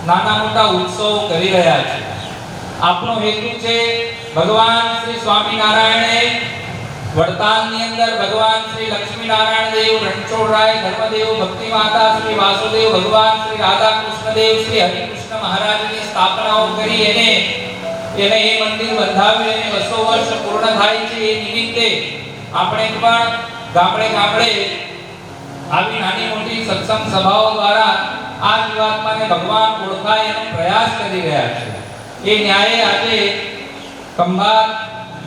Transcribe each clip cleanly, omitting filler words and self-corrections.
નાના મોટા ઉત્સવો કરી રહ્યા છે. આપણો હેતુ છે ભગવાન શ્રી સ્વામિનારાયણે વડતાલની અંદર ભગવાન શ્રી લક્ષ્મીનારાયણ દેવ, રણછોડરાય ધર્મદેવ, ભક્તિ માતા શ્રી વાસુદેવ ભગવાન, શ્રી રાધા કૃષ્ણ દેવ, શ્રી હરિકૃષ્ણ મહારાજની સ્થાપનાઓ કરી એને એ મંદિર બંધાવ્યું અને 200 વર્ષ પૂર્ણ થાય છે. એ નિમિત્તે આપણે પણ ગામડે ગામડે આવી નાની મોટી સત્સંગ સભાઓ દ્વારા આ જીવાત્માને ભગવાન ઓળખાય એનો પ્રયાસ કરી રહ્યા છે. એ ન્યાયે આજે ખંભાત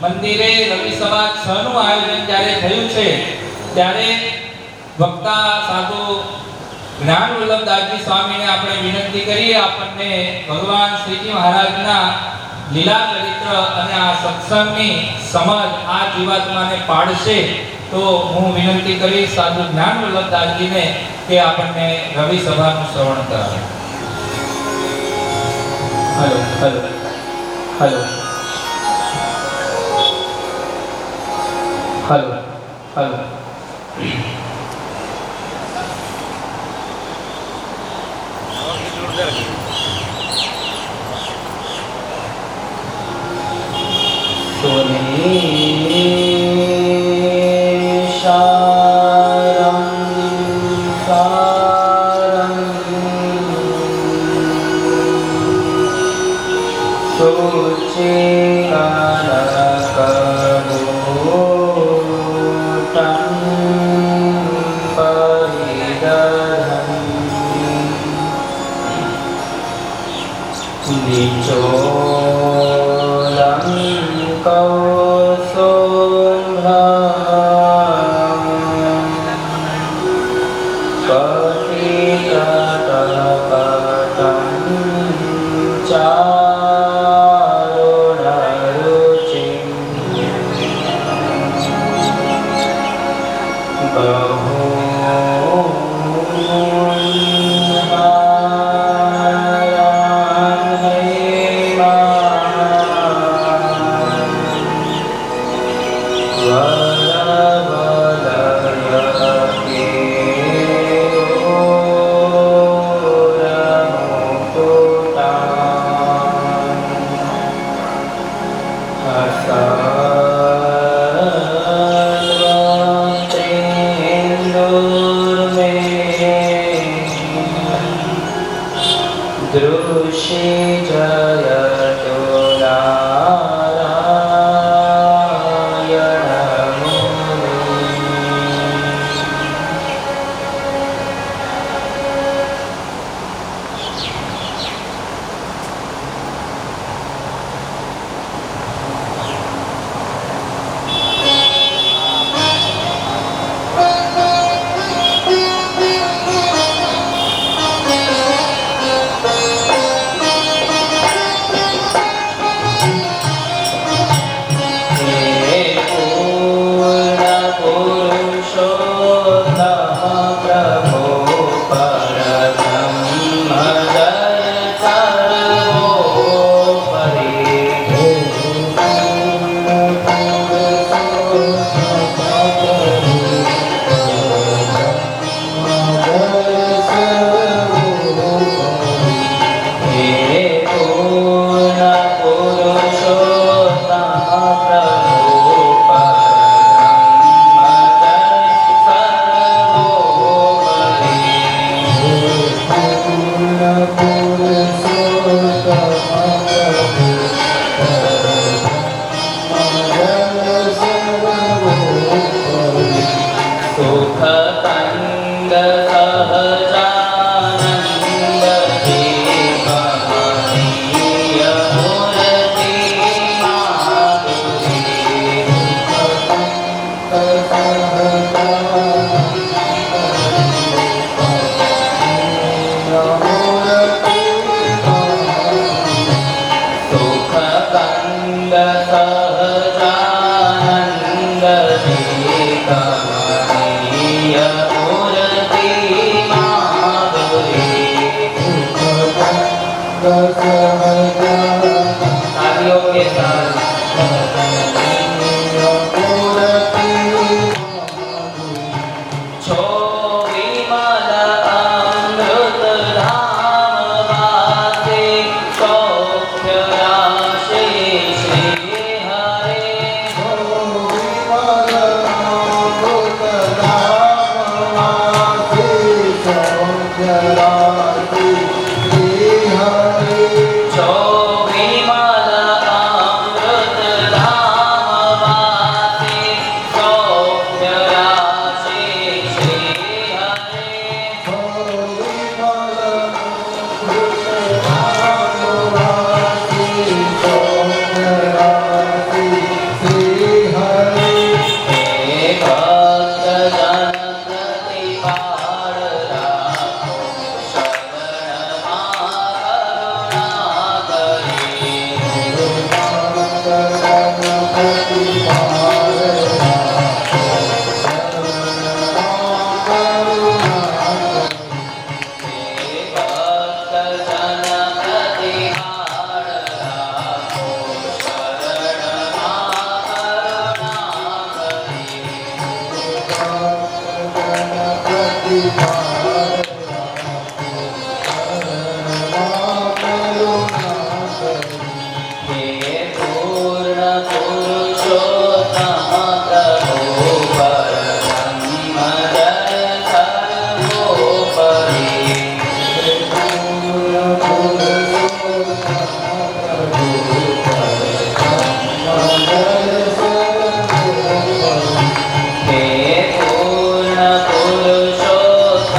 મંદિરે રવિ સભા 6 નું આયોજન જ્યારે થયું છે ત્યારે વક્તા સાધુ જ્ઞાન વલ્લભદાસજી સ્વામીને આપણે વિનંતી કરીએ આપણને ભગવાન શ્રીજી મહારાજના લીલા ચરિત્ર અને આ સત્સંગની સમજ આ જીવાત્માને પાડશે. તો હું વિનંતી કરીશ સાધુ જ્ઞાન વલ્લભદાસજીને કે આપણને રવિ સભાનું શ્રવણ કરાવે. Hello hello hello hello hello Sahajanand ji कमनीय જો વિમલ અમૃત ધામ વાસે સૌખ્ય રાશિ શ્રી હરે હે ભક્ત જન પ્રતિપાળ રાખો શરણમાં હે ભક્ત જન પ્રતિપાળ રાખો હે પૂર્ણ પુરુષોત્તમ પ્રભુ પરબ્રહ્મ જય સર્વોપરી હે પૂર્ણ પુરુષોત્તમ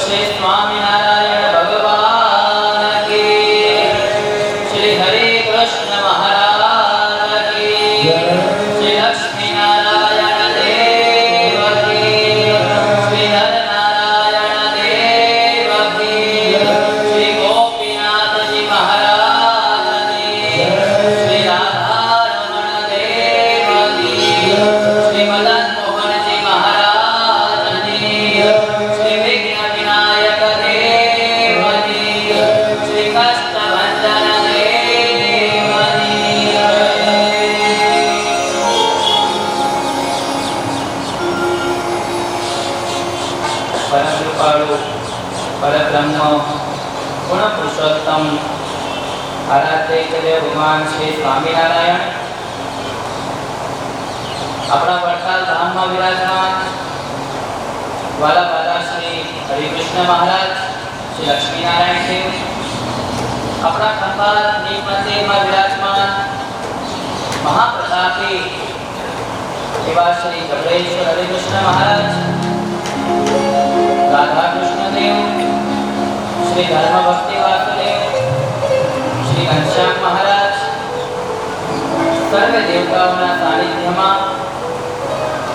શ્રી સ્વામિનારાયણ ભગવાન કી શ્રી હરે કૃષ્ણ મહારાજ કી શ્રી લક્ષ્મી નારાયણ દેવ કી શ્રી નરનારાયણ દેવ કી શ્રી ગોપીનાથજી મહારાજની શ્રી રાધારમણ દેવ કી શ્રી મદન મોહનજી મહારાજની શ્રી વિઘ્ન વિનાયક દેવની શ્રી કષ્ટભંજન દેવની પરમ કૃપાળુ પરબ્રહ્મ પૂર્ણ પુરુષોત્તમ આરાધ્ય કરે ભગવાન શ્રી સ્વામિનારાયણ આપણા વડતાલ ધામમાં વિરાજમાન વાલા દાદા શ્રી હરિકૃષ્ણ મહારાજ શ્રી લક્ષ્મીનારાયણ દેવ આપણા ખંભાત નીમ મંદિરમાં વિરાજમાન મહાપ્રતાપી એવા શ્રી ગઢેશ્વર હરિકૃષ્ણ મહારાજ રાધા કૃષ્ણ દેવ શ્રી ધર્મ ભક્તિ વાસુદેવ શ્રી ઘનશ્યામ મહારાજ સર્વે દેવતાઓના સાનિધ્યમાં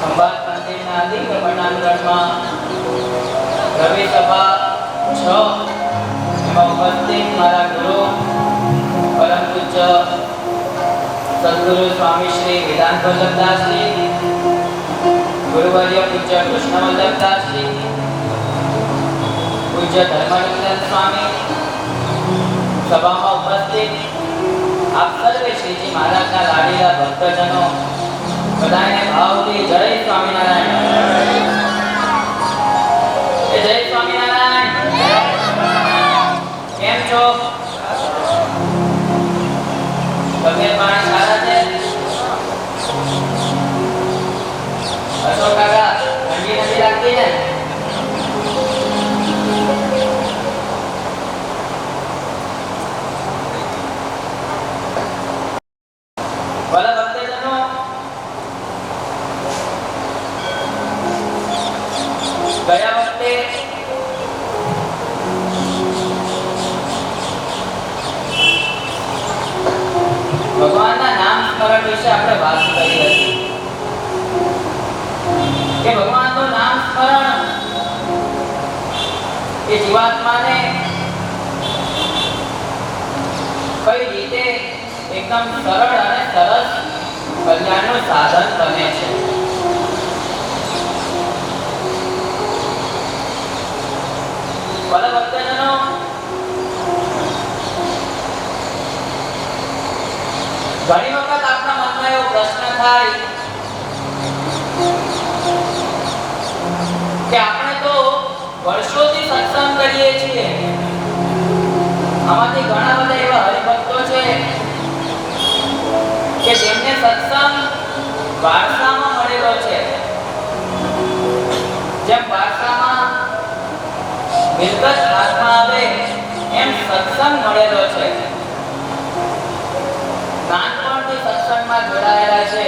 ખંભાત મંદિરના દિવ્ય પટાંગણમાં રવિ સભા 6 એમાં ઉપસ્થિત મારા ગુરુ પરમ પૂજ્ય સદગુરુ સ્વામી શ્રી વેદાંત વલ્લભદાસજી ગુરુવર્ય પૂજ્ય કૃષ્ણ વલ્લભદાસજી પૂજ્ય ધર્માનંદ સ્વામી સભામાં ઉપસ્થિત આપ સર્વે શ્રીજી મહારાજના લાડીલા ભક્તજનો બધાને ભાવથી જય સ્વામિનારાયણ જય સ્વામિનારાયણ કેમ છો તબિયત પાણી સારા છે અશોક કાકા ઠંડી નથી લાગતી ને વાલા ભક્તજનો ગયા વખતે ભગવાનના નામ સ્મરણ વિશે આપણે વાત કરી હતી કે ભગવાનનું નામ સ્મરણ એ જીવાત્માને કઈ રીતે એકદમ સરળ અને સરસ કલ્યાણનું સાધન બને છે વાલા ભક્તજનો ઘણી વખત આપણા મનમાં એવો પ્રશ્ન થાય કે આપણે તો વર્ષોથી સત્સંગ કરીએ છીએ આમાંથી ઘણા બધા એવા હરિભક્તો છે કે જેમને સત્સંગ વારસામાં મળેલો છે જેમ વારસામાં મિલકત હાથમાં આવે એમ સત્સંગ મળેલો છે નાનપણથી સત્સંગમાં જોડાયેલા છે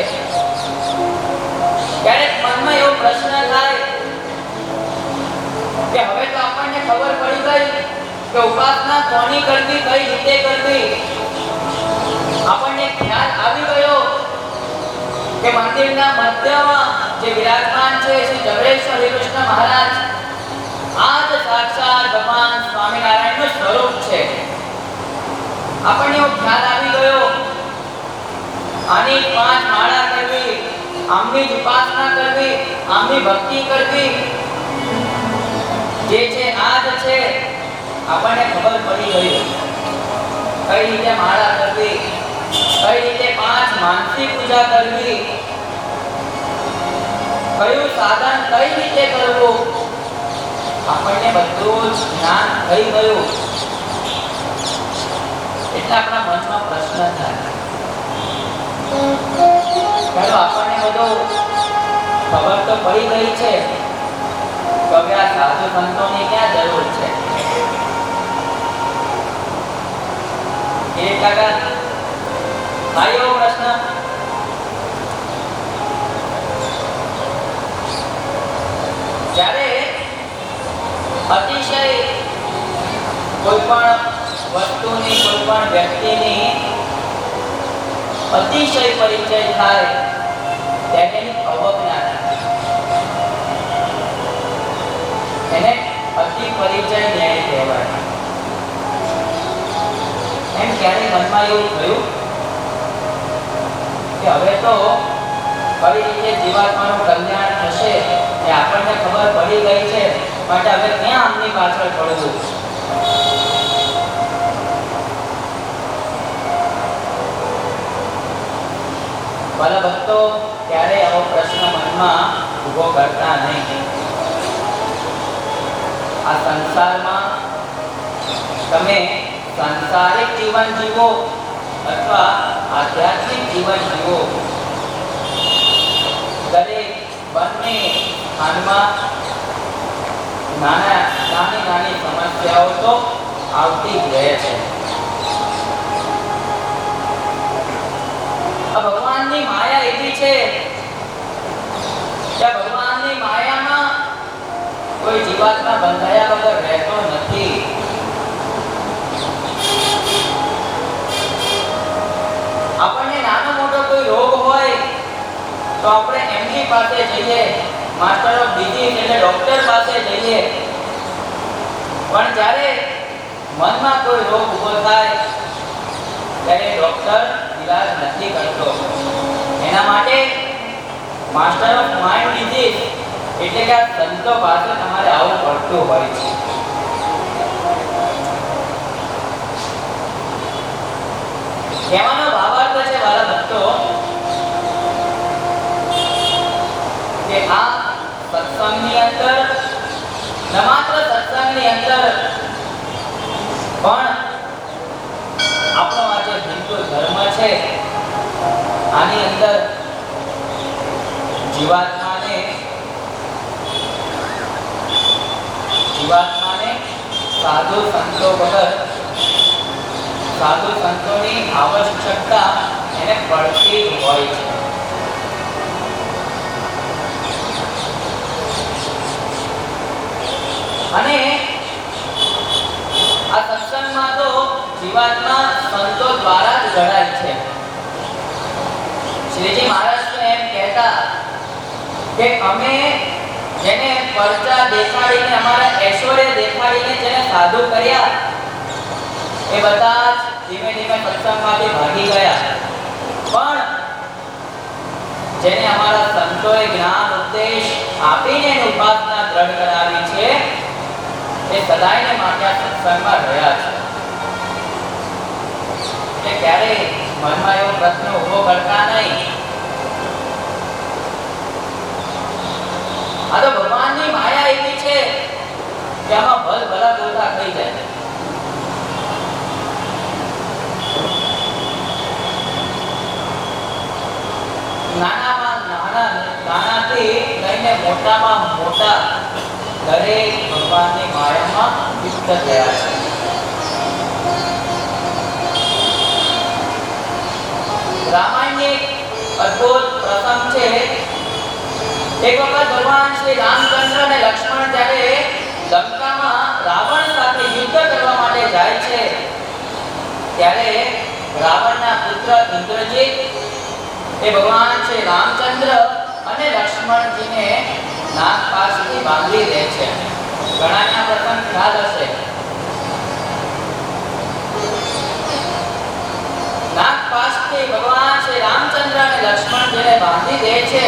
ક્યારેક મનમાં એવો પ્રશ્ન થાય કે હવે તો આપણને ખબર પડી ગઈ કે ઉપાસના કોની કરવી કઈ રીતે કરવી આપણને ખ્યાલ આવી ગયો કે મંદિરના મધ્યમાં જે વિરાજમાન છે શ્રી જગરેશ્વર હરિકૃષ્ણ મહારાજ આ જ સાક્ષાત ભગવાન સ્વામિનારાયણનું સ્વરૂપ છે આપણને એવો ખ્યાલ આવી ગયો આની 5 માળા કરવી આમની જ ઉપાસના કરવી આમની ભક્તિ કરવી જે છે આ જ છે આપણને ખબર પડી ગઈ કઈ રીતે માળા કરવી કઈ રીતે 5 માનસિક પૂજા કરવી કયું સાધન કઈ રીતે કરવું આપણને બધું જ જ્ઞાન થઈ ગયું એટલે આપણા મનમાં પ્રશ્ન થાય ચાલો આપણને બધું ખબર તો પડી ગઈ છે તો હવે આ સાધુ સંતોની ક્યાં જરૂર છે એ કાકા થાય એવો પ્રશ્ન જ્યારે અતિશય કોઈ પણ વસ્તુની, કોઈ પણ વ્યક્તિની અતિશય પરિચય થાય તેની અવજ્ઞા થાય. એને અતિ પરિચય ન્યાય કહેવાય. એમ ક્યારે મનમાં એવું થયું કે હવે તો કઈ રીતે જીવાત્માનું કલ્યાણ થશે એ આપણને ખબર પડી ગઈ છે, માટે હવે ક્યાં આમની પાછળ પડવું? ભલા ભક્તો ક્યારે આવો પ્રશ્ન મનમાં ઊભો કરતા નહીં. આ સંસારમાં તમે સાંસારિક જીવન જીવો અથવા આધ્યાત્મિક જીવન જીવો, દરેક બંને સ્થાનમાં નાની સમસ્યાઓ તો આવતી જ રહે છે. ભગવાનની માયા એવી છે કે ભગવાનની માયામાં કોઈ જીવાત્મા બંધાયા વગર રહેતો નથી. આપણને નાનો મોટો કોઈ રોગ હોય તો આપણે એમની પાસે જઈએ, માસ્ટર ઓફ ડિઝીઝ એટલે ડોક્ટર પાસે જઈએ. પણ જ્યારે મનમાં કોઈ રોગ ઊભો થાય ત્યારે ડોક્ટર ઈલાજ નથી કરતો. એના માટે માસ્ટર ઓફ માઇન્ડ ડિઝીઝ એટલે કે આ સંતો પાસે તમારે આવવું પડતું હોય છે. કહેવાનો ભાવાર્થ છે વાલા ભક્તો કે આ સત્સંગની અંદર, ન માત્ર સત્સંગની અંદર પણ આપણો આ જે હિન્દુ ધર્મ છે આની અંદર જીવાત્માને સાધુ સંતો વગર, સાધુ સંતોની આવશ્યકતા એને પડતી હોય છે. અને આ સત્સંગમાં તો જીવાત્મા સંતો દ્વારા જ ઘડાય છે. શ્રીજી મહારાજ તો એમ કહેતા કે અમે જેને પરચા દેખાડીને, અમારા ઐશ્વર્ય દેખાડીને જેને સાધુ કર્યા એ બધા ધીમે ધીમે સત્સંગમાંથી ભાગી ગયા. પણ જેને અમારા સંતોએ જ્ઞાન ઉપદેશ આપીને ઉપાસના દ્રઢ કરાવી છે એ સદાયને માટે આ સત્સંગમાં રહ્યા છે. એટલે ક્યારે મનમાં એવો પ્રશ્ન ઉભો કરતા નહીં. આ તો ભગવાનની માયા એવી છે કે આમાં ભલ ભલા ગોતા થઈ જાય. નાનાથી લઈને મોટામાં મોટા દરેક ભગવાનની માયામાં યુક્ત થયા છે. રામાયણની અદ્ભુત પ્રસંગ છે. એક વખત ભગવાન શ્રી રામચંદ્ર અને લક્ષ્મણ જ્યારે લંકામાં રાવણ સાથે યુદ્ધ કરવા માટે જાય છે ત્યારે રાવણના પુત્ર ઇન્દ્રજીત એ ભગવાન શ્રી રામચંદ્ર અને લક્ષ્મણજીને નાગપાશથી બાંધી દે છે. ઘણાને આ પ્રસંગ ખ્યાલ હશે. નાગપાશથી ભગવાન શ્રી રામચંદ્ર અને લક્ષ્મણજીને બાંધી દે છે.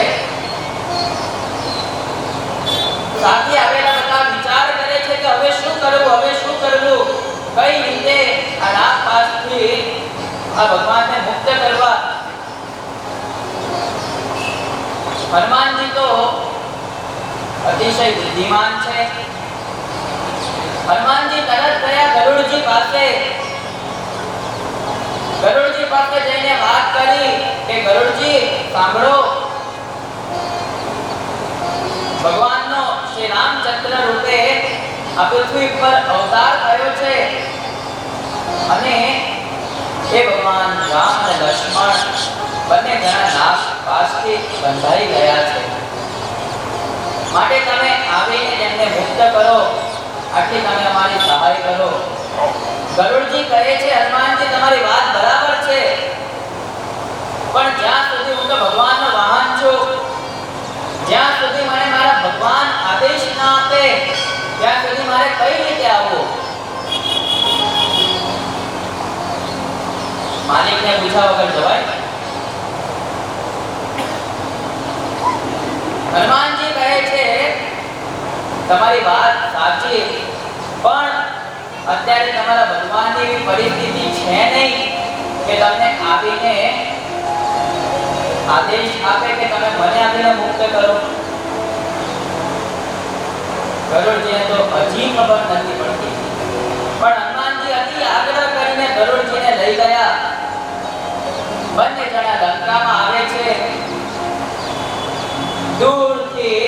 સાથે આવેલા બધા વિચાર કરે છે કે હવે શું કરવું, હવે શું કરવું, કઈ રીતે આ નાગપાશથી આ ભગવાનને મુક્ત કરવા. હનુમાનજી તો અતિશય બુદ્ધિમાન છે. હનુમાનજી તરત ગયા ગરુડજી પાસે. ગરુડજી પાસે જઈને વાત કરી કે ગરુડજી સાંભળો, ભગવાનનો શ્રી રામચંદ્ર રૂપે આ પૃથ્વી પર અવતાર થયો છે અને એ ભગવાન રામ અને લક્ષ્મણ બંને જણા નાગ પાસથી બંધાઈ ગયા છે. માટે તમે આવીને તેમને મુક્ત કરો. આટલી તમે અમારી સહાય કરો. ગરુડજી કહે છે, હનુમાનજી તમારી વાત બરાબર છે, પણ જ્યાં સુધી હું તો ભગવાનનો વાહન છું, જ્યાં સુધી મને મારા ભગવાન આદેશ ના આપે ત્યાં સુધી મારે કઈ રીતે આવવું? માલિકને પૂછ્યા વગર જવાય? હનુમાનજી કહે છે, તમારી વાત સાચી, પણ અત્યારે તમારા ભગવાનની એવી પરિસ્થિતિ છે નહીં કે તમને આવીને આદેશ આપે કે તમે મને આવીને મુક્ત કરો. ગરુડજીને તો હજી ખબર નથી પડતી, પણ હનુમાનજી અતિ આગ્રહ કરીને ગરુડજીને લઈ ગયા. બંને જણા લંકામાં આવે છે. દૂરથી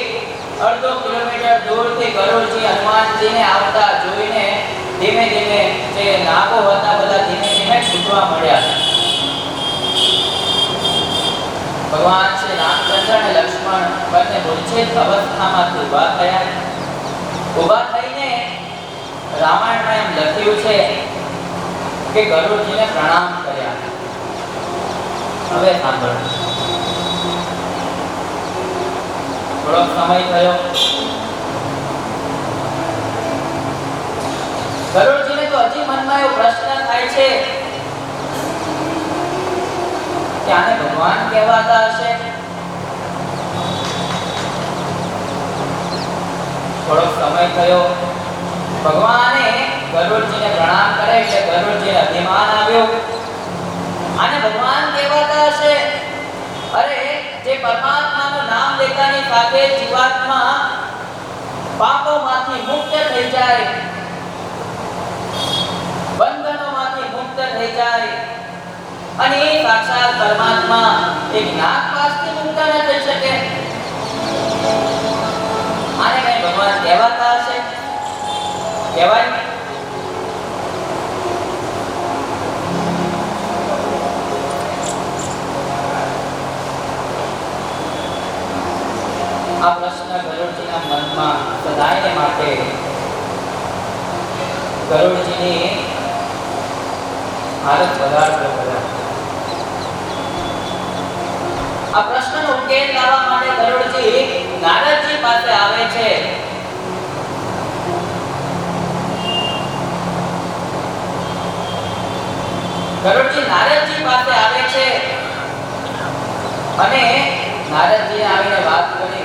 અડધો કિલોમીટર દૂરથી ગરુડજી હનુમાનજીને આવતા જોઈને ધીમે ધીમે જે નાગો હતા બધા ધીમે ધીમે છૂટવા મળ્યા. ભગવાન શ્રી રામચંદ્ર અને લક્ષ્મણ બંને મૂર્છિત અવસ્થામાંથી ઊભા થયા. ઊભા થઈને રામાયણમાં એમ લખ્યું છે કે ગરુડજીને પ્રણામ કર્યા. હવે સાંભળો. થોડો સમય થયો. ગરુડજીને તો હજી મનમાં એવો પ્રશ્ન થાય છે કે આને ભગવાન કહેવાતા હશે. થોડો સમય થયો. ભગવાને ગરુડજીને પ્રણામ કરે એટલે ગરુડજીને અભિમાન આવ્યો. આને ભગવાન કહેવાતા હશે. અરે જે પરમાત્માનું નામ લેતાની સાથે જીવાત્મા પાપોમાંથી મુક્ત થઈ જાય, બંધનોમાંથી મુક્ત થઈ જાય, અને એ સાક્ષાત પરમાત્મા એક નાગપાશથી મુક્ત ન થઈ શકે. આને કઈ ભગવાન કહેવાતા હશે? કહેવાય? આ પ્રશ્ન ગરુડજીના મનમાં સદાયને માટે ગરુડજીની હાલત બગાડતો ગયા. આ પ્રશ્નનો ઉકેલ લાવવા માટે ગરુડજી નારદજી પાસે આવે છે. ગરુડજી નારદજી પાસે આવે છે અને નારદજી આવીને વાત કરી.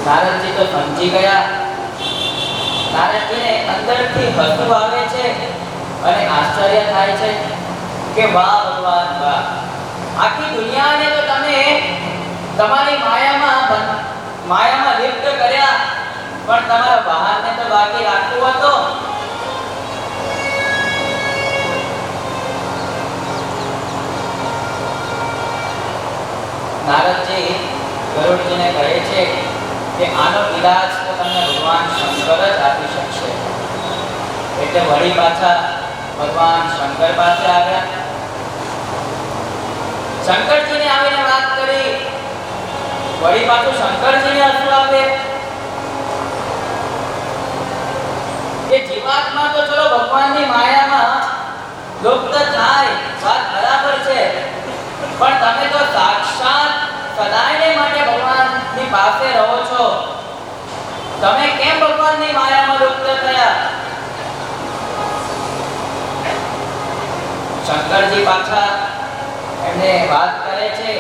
નારદજી તો સમજી ગયા. નારદજીને અંદરથી હસવું આવે છે અને આશ્ચર્ય થાય છે કે વાહ ભગવાન વાહ, આખી દુનિયાને તો તમે તમારી માયામાં લિપ્ત કર્યા, પણ તમારા વાહનને તો બાકી રાખવું હતો. નારદજી ગરુડજીને કહે છે કે આનો ઈલાજ તો તમને ભગવાન શંકર જ આપી શકશે. એટલે વળી પાછા ભગવાન શંકર પાસે આવ્યા. શંકરજીને આવીને વાત કરી. વળી પાછું શંકરજીને હસવું આવે કે જીવાત્મા તો ચલો ભગવાનની માયામાં લુપ્ત થાય, વાત બરાબર છે, પણ તમે તો સાક્ષાત સદાયને માટે ભગવાનની પાસે રહો છો. તમે કેમ ભગવાનની માયામાં લુપ્ત થયા? શંકરજી પાછા એમને વાત કરે છે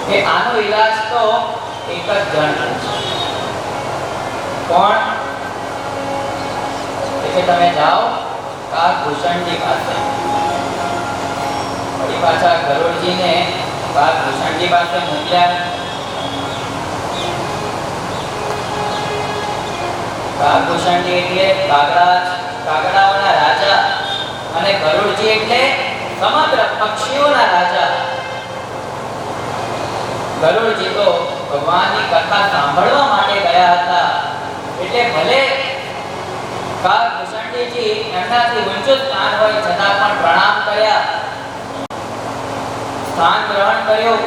કે આનો ઈલાજ તો એક જ જણ છે. કોણ? કે તમે જાઓ કાગભૂષણજી પાસે. વળી પાછા ગરુડજીને કાગભૂષણજી પાસે મોકલ્યા. કાગભૂષણજી એટલે કાગડાઓના રાજા અને ગરુડજી એટલે સમગ્ર પક્ષીઓના રાજા. ગરુડજી તો ભગવાનની કથા સાંભળવા માટે ગયા હતા, એટલે ભલે કાગભૂષણજી એમનાથી ઊંચું સ્થાન હોય છતાં પણ પ્રણામ કર્યા. સ્થાન ગ્રહણ કર્યું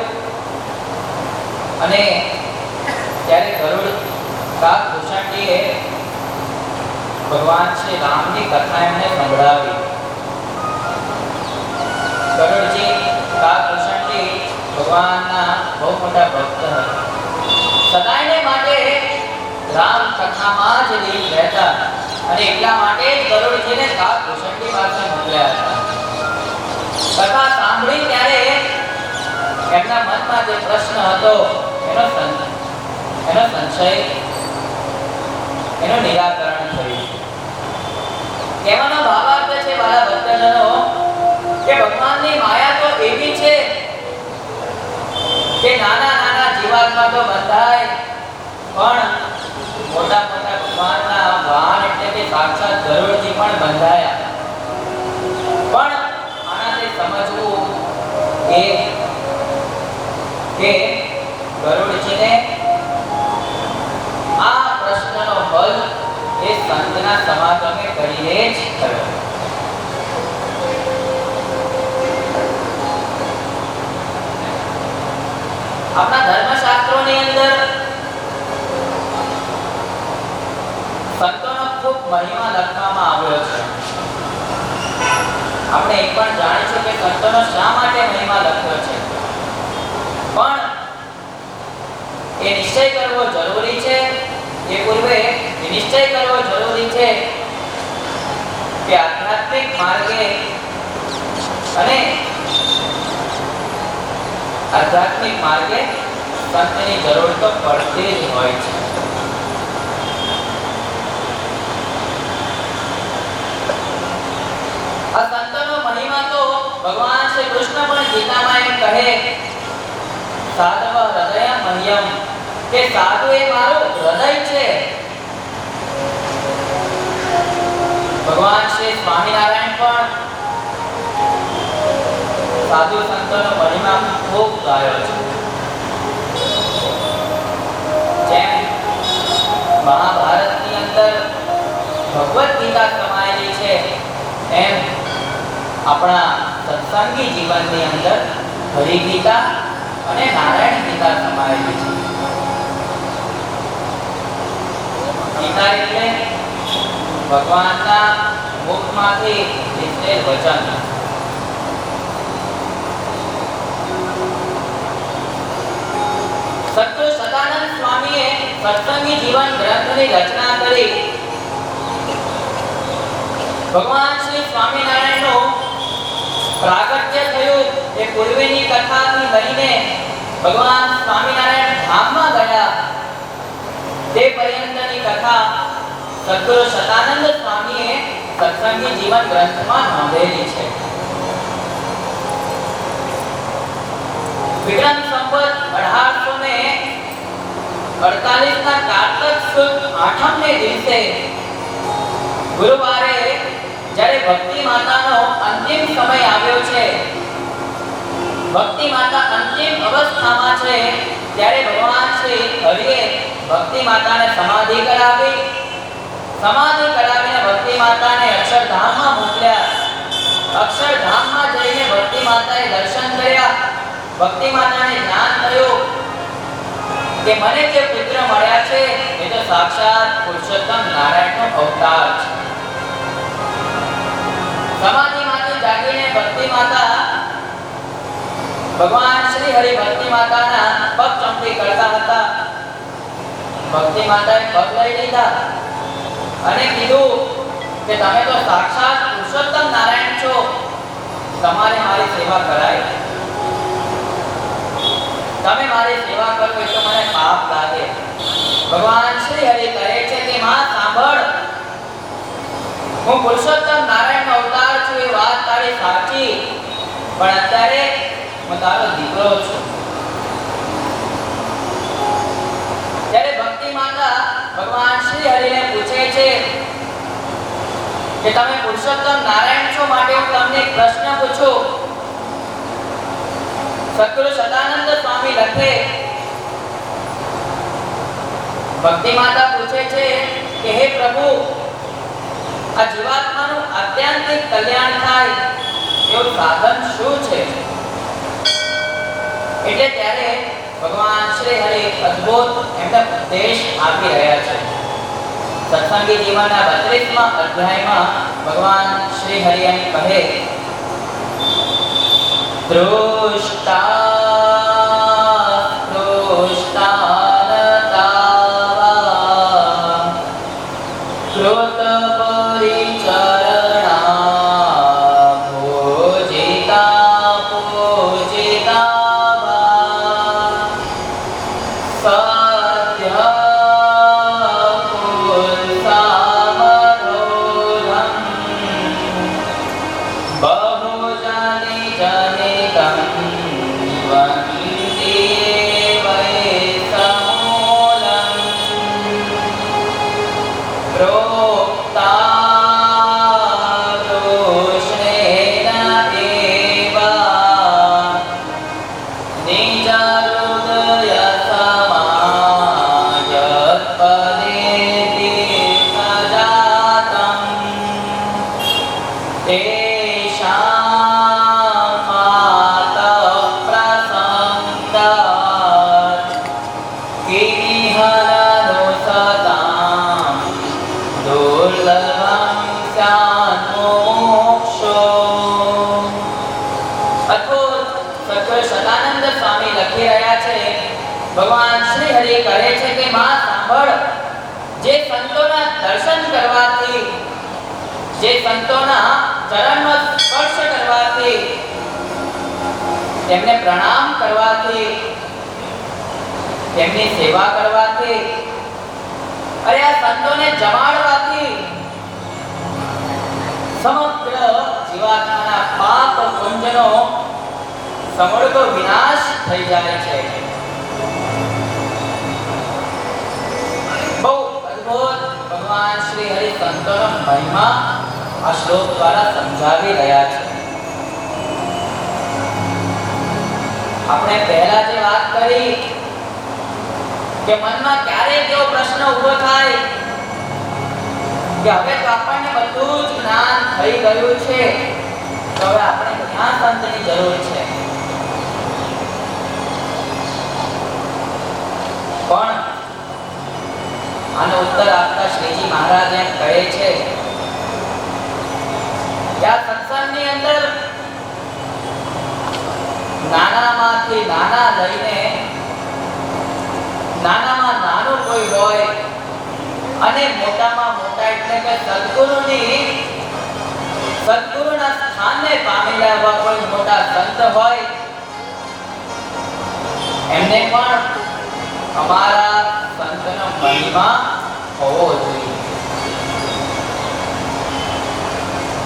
અને ત્યારે ગરુડ કાકભૂષણજીએ ભગવાન શ્રી રામની કથા એમને સંભળાવી. ગરુડજી કાકભૂષણજી ભગવાનના બહુ મોટા ભક્ત હતા. સદાયને માટે રામ કથામાં જ લીન રહેતા અને એટલા માટે જ ગરુડજીને કાકભૂષણજી પાસે મોકલ્યા હતા. કથા સાંભળી ત્યારે એમના મનમાં જે પ્રશ્ન હતો એનો સંશય એનું નિરાકરણ થયું. કહેવાનો ભાવાર્થ છે મારા ભક્તજનો કે ભગવાનની માયા તો એવી છે કે નાના નાના જીવાત્મા તો બંધાય પણ મોટા મોટા ભગવાનના વાહન એટલે કે સાક્ષાત ગરુડજી પણ બંધાયા. પણ આનાથી સમજવું એ કે ગરુડજીને આ પ્રશ્નનો હલ એ સંતના સમાગમે કરીને જ થયો. આપણા ધર્મશાસ્ત્રોની અંદર સંતોનો ખૂબ મહિમા લખવામાં આવ્યો છે. આપણે એ પણ જાણીશું કે સંતોનો શા માટે મહિમા લખ્યો છે, પણ એ નિશ્ચય કરવો જરૂરી છે. એ પૂર્વે એ નિશ્ચય કરવો જરૂરી છે કે આધ્યાત્મિક માર્ગે અને આધ્યાત્મિક માર્ગે સંતની જરૂર તો પડતી જ હોય છે. આ સંતનો મહિમા તો ભગવાન શ્રી કૃષ્ણ પણ ગીતામાં એમ કહે, સાધવ હૃદય મહ્યમ, કે સાધુ એ મારું હૃદય છે. ભગવાન શ્રી સ્વામિનારાયણ પણ સાધુ સંતોનો મહિમા ખૂબ ગાયો છે. જેમ મહાભારતની અંદર ભગવદ ગીતા સમાયેલી છે એમ આપણા સત્સંગી જીવનની અંદર હરિગીતા અને નારાયણ ગીતા સમાયેલી છે. ગીતા એટલે ભગવાનના મુખમાંથી નીકળેલ વચન. સતગુરુ સદાનંદ સ્વામીએ સત્સંગી જીવન ગ્રંથની રચના કરી. ભગવાન શ્રી સ્વામિનારાયણનું પ્રાગટ્ય થયું એ પૂર્વેની કથાથી લઈને ભગવાન સ્વામિનારાયણ ધામમાં ગયા તે પર્યંતની કથા સદ્ગુરુ સદાનંદ સ્વામીએ સત્સંગી જીવન ગ્રંથમાં નોંધેલી છે. વિક્રમ સંવત 1848 ના કારતક સુદ 8મે દિવસે ગુરુવારે જ્યારે ભક્તિ માતાનો અંતિમ સમય આવ્યો છે, ભક્તિ માતા અંતિમ અવસ્થામાં છે, ત્યારે ભગવાન શ્રી હરિએ ભક્તિ માતાને સમાધિ કરાવી. સમાધિ કરાવીને ભક્તિ માતાને અક્ષરધામમાં મોકલ્યા. અક્ષરધામમાં જઈને ભક્તિ માતાએ દર્શન કર્યા. ભક્તિ માતાને જ્ઞાન થયું કે મને જે પુત્ર મળ્યા છે એ તો સાક્ષાત પુરુષોત્તમ નારાયણનો અવતાર છે. સમાધિમાંથી જાગીને ભક્તિ માતા ભગવાન શ્રી હરિ ભક્તિ માતાના પગ ચંપી કરતા હતા. ભક્તિ માતાએ પગ લઈ લીધા અને કીધું કે તમે તો સાક્ષાત પુરુષોત્તમ નારાયણ છો, તમારે મારી સેવા કરાય. તમે મારી સેવા કરો એટલે મને પાપ લાગે. ભગવાન શ્રી હરિ કહે છે કે માં સાંભળ, હું પુરુષોત્તમ નારાયણનો અવતાર છું એ વાત તારી સાચી, પણ અત્યારે હું તારો દીકરો છું. ત્યારે ભક્તિ માતા ભગવાન શ્રી હરિને પૂછે છે કે તમે પુરુષોત્તમ નારાયણ છો, માટે હું તમને એક પ્રશ્ન પૂછું. સદ્ગુરુ સદાનંદ સ્વામી લખે, ભક્તિ માતા પૂછે છે કે હે પ્રભુ, આ જીવાત્માનું આત્યંતિક કલ્યાણ થાય એવું સાધન શું છે? એટલે ત્યારે ભગવાન શ્રી હરિ અદ્ભુત એમને ઉપદેશ આપી રહ્યા છે. સત્સંગી જીવનના 32મા અધ્યાયમાં ભગવાન શ્રી હરિ એમ કહે, દૃષ્ટા ભગવાન શ્રી હરિ કહે છે કે માં સાંભળ, જે સંતોના દર્શન કરવાથી, જે સંતોના ચરણનો સ્પર્શ કરવાથી, તેમને પ્રણામ કરવાથી, તેમની સેવા કરવાથી, અરે આ સંતોને જમાડવાથી સમગ્ર જીવાત્માના પાપ પુંજનો સમગ્ર વિનાશ થઈ જાય છે. બહુ અદ્ભુત ભગવાન શ્રી હરિ સંતોનો મહિમા આ શ્લોક દ્વારા સમજાવી રહ્યા છે. આપણે પહેલા જે વાત કરી કે મનમાં ક્યારેક એવો પ્રશ્ન ઊભો થાય કે હવે તો આપણને બધું જ જ્ઞાન થઈ ગયું છે, તો હવે આપણે ક્યાં સંતની જરૂર છે? પણ આનો ઉત્તર આપતા શ્રીજી મહારાજ એમ કહે છે કે આ સત્સંગની અંદર નાનામાંથી નાના લઈને નાનામાં નાનું કોઈ હોય અને મોટામાં મોટા એટલે કે સદ્ગુરુના સ્થાનને પામેલા એવા કોઈ મોટા સંત હોય, એમને પણ અમારા સંતનો મહિમા હોવો જોઈએ.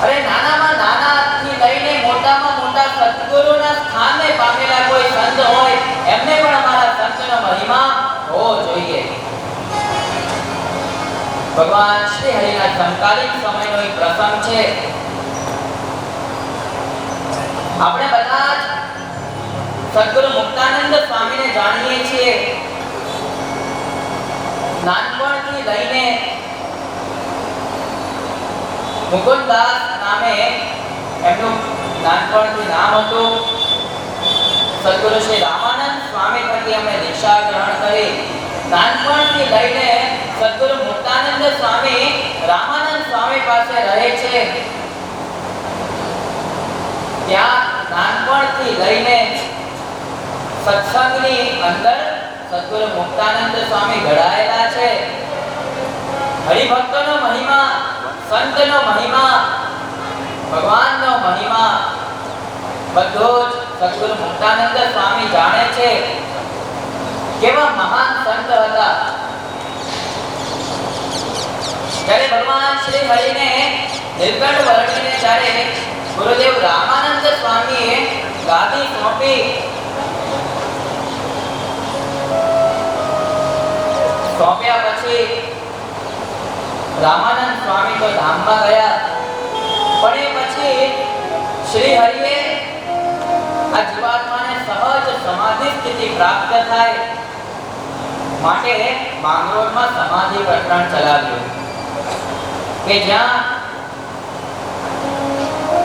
અરે નાનામાં નાનાથી લઈને મોટામાં મોટા સદ્ગુરુના સ્થાનને પામેલા કોઈ સંત હોય, એમને પણ અમારા સંતનો મહિમા હોવો જોઈએ. ભગવાન શ્રી હરિના સમકાલીન સમયનો એક પ્રસંગ છે. આપણે બધા જ સદ્ગુરુ મુક્તાનંદ સ્વામીને જાણીએ છીએ. નાનપણથી લઈને મુકુંદાસ નામે એમનું નાનપણથી નામ હતું. સદ્ગુરુ શ્રી રામાનંદ સ્વામી થકી એમણે દીક્ષા ગ્રહણ કરી. નાનપણથી લઈને સદ્ગુરુ મુક્તાનંદ સ્વામી રામાનંદ સ્વામી પાસે રહે છે. ત્યાં નાનપણથી લઈને સત્સંગની અંદર સદ્ગુરુ મુક્તાનંદ સ્વામી ઘડાયેલા છે. હરિભક્તોનો મહિમા, સંતનો મહિમા, ભગવાનનો મહિમા બધો જ સદ્ગુરુ મુક્તાનંદ સ્વામી જાણે છે. કેવા મહાન સંત હતા. જ્યારે ભગવાન શ્રી હરિને નીલકંઠ વર્ણીને જ્યારે ગુરુદેવ રામાનંદ સ્વામીએ ગાદી સોંપી, સોંપ્યા પછી રામાનંદ સ્વામી તો ધામમાં ગયા, પણ એ પછી શ્રી હરિએ આ જીવાત્માને સહજ સમાધિ સ્થિતિ પ્રાપ્ત થાય માટે માંગરોળમાં સમાધિ પ્રકરણ ચલાવ્યું કે જ્યાં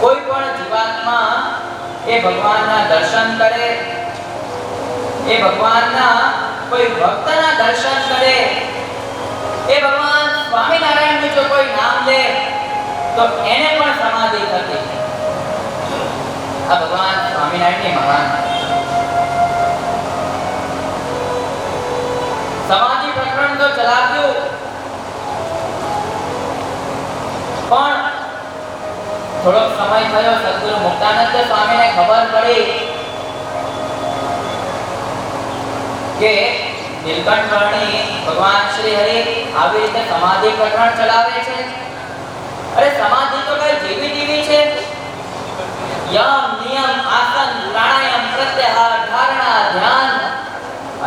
કોઈ પણ જીવાત્મા એ ભગવાનના દર્શન કરે, એ ભગવાનના કોઈ ભક્તના દર્શન કરે, એ ભગવાન સ્વામિનારાયણનું જો કોઈ નામ લે તો એને પણ સમાધિ થતી. આ ભગવાન સ્વામિનારાયણની મહાન સમાધિ પ્રકરણ તો ચલાવ્યું, પણ થોડો સમય થયો સદગુરુ મુક્તાનંદ સ્વામીને ખબર પડી કે નીલકંઠ વર્ણી ભગવાન શ્રી હરિ આવી રીતે સમાધિ પ્રકરણ ચલાવે છે. અરે સમાધિ તો કઈ જીવી જીવી છે. યમ નિયમ આસન પ્રાણાયામ પ્રત્યાહાર ધારણા ધ્યાન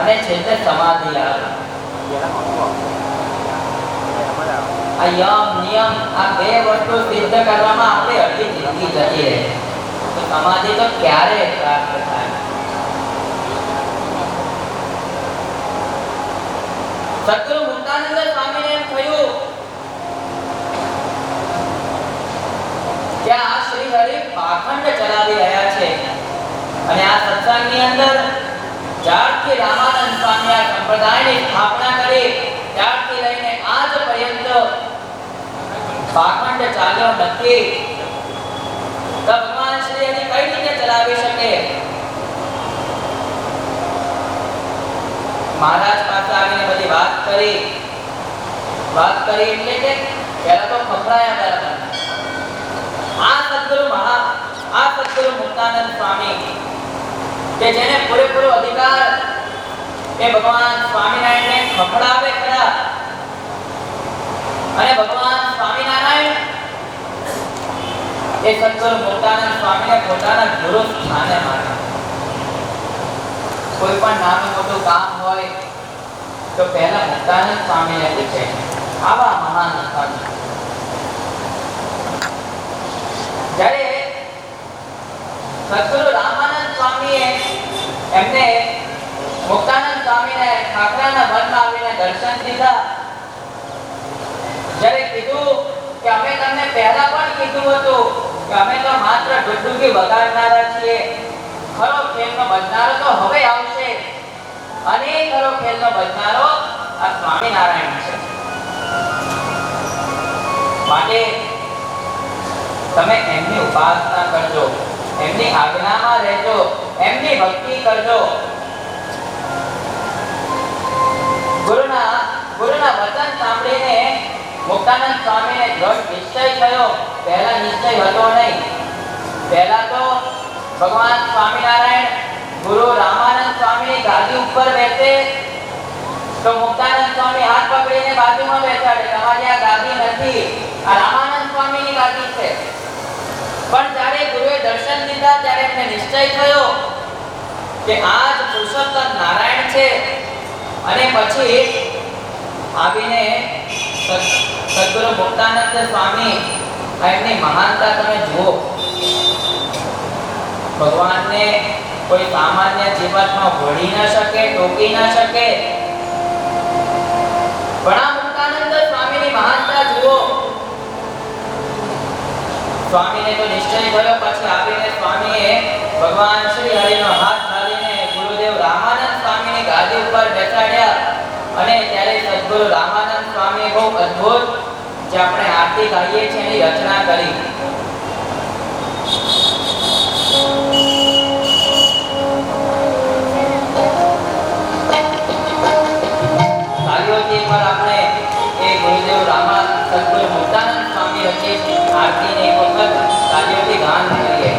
અને છેલ્લે સમાધિ આવે. આ યમ નિયમ આ બે વસ્તુ સિદ્ધ કરવામાં આપણે અડધી જિંદગી જતી રહે તો સમાધિ તો ક્યારે પ્રાપ્ત થાય? સદગુરુ મુક્તાનંદ સ્વામીને એમ થયું કે આ શ્રી હરિ પાખંડ ચલાવી રહ્યા છે અને આ સત્સંગની અંદર જ્યારથી રામાનંદ સ્વામી આ સંપ્રદાયની સ્થાપના કરી ત્યારથી લઈને આજ પર્યંત પાખંડ ચાલ્યો નથી. તો ભગવાન શ્રી હરિ કઈ રીતે ચલાવી શકે? મહારાજ પાસે આવીને બધી વાત કરી એટલે કે પહેલા તો ખબરાયા બરાબર. આ સદગુરુ મુક્તાનંદ સ્વામી કે જેને પૂરેપૂરો અધિકાર એ ભગવાન સ્વામિનારાયણને ખબરાવે ખરા અને ભગવાન સ્વામિનારાયણ એ સદગુરુ મુક્તાનંદ સ્વામીને પોતાના ગુરુ સ્થાને માને. કોઈ પણ નાનું મોટું કામ હોય તો પહેલા મુક્તાનંદ સ્વામીને પૂછે. આવા મહાન સ્વામી જ્યારે સદગુરુ રામાનંદ સ્વામીએ એમને મુક્તાનંદ સ્વામીને ખાખરાના વનમાં આવીને દર્શન દીધા. જ્યારે કીધું કે અમે તમને પહેલા પણ કીધું હતું કે અમે તો માત્ર ડુગડુગી વગાડનારા છીએ, ખરો ખેલનો બજનારો તો હવે આવશે અને ખરો ખેલનો બજનારો આ સ્વામિનારાયણ છે. માટે તમે એમની ઉપાસના કરજો, એમની આજ્ઞામાં રહેજો, એમની ભક્તિ કરજો. ગુરુના વચન સાંભળીને મુક્તાનંદ સ્વામીને દ્રઢ નિશ્ચય થયો. પહેલા નિશ્ચય હતો નહીં. પહેલા તો ભગવાન સ્વામિનારાયણ ગુરુ રામાનંદ સ્વામીની ગાદી ઉપર બેસે તો મુક્તાનંદ સ્વામી હાથ પકડીને બાજુમાં બેસાડે. તમારી આ ગાદી નથી, આ રામાનંદ સ્વામીની ગાદી છે. પણ જ્યારે ગુરુએ દર્શન દીધા ત્યારે એમને નિશ્ચય થયો કે આ જ પુરુષોત્તમ નારાયણ છે. અને પછી આવીને સદગુરુ મુક્તાનંદ સ્વામી એમની મહાનતા તમે જુઓ. ભગવાનને કોઈ સામાન્ય જીવનમાં ભળી ન શકે, ટોકી ન શકે. પણ આ મુક્તાનંદ સ્વામીની મહાનતા જુઓ. સ્વામીને તો નિશ્ચય થયો. પછી આવીને સ્વામીએ ભગવાન શ્રી હરિનો હાથ ધારીને ગુરુદેવ રામાનંદ સ્વામીની ગાદી ઉપર બેસાડ્યા. અને ત્યારે સદગુરુ રામાનંદ સ્વામીએ બહુ અદ્ભુત જે આપણે આરતી ગાઈએ છીએ એની રચના કરી. તાલીઓથી પર આપણે એ ગુરુદેવ સદગુરુ મુક્તાનંદ સ્વામી રચિત આરતીને એક વખત તાલીઓથી ગાન કરીએ.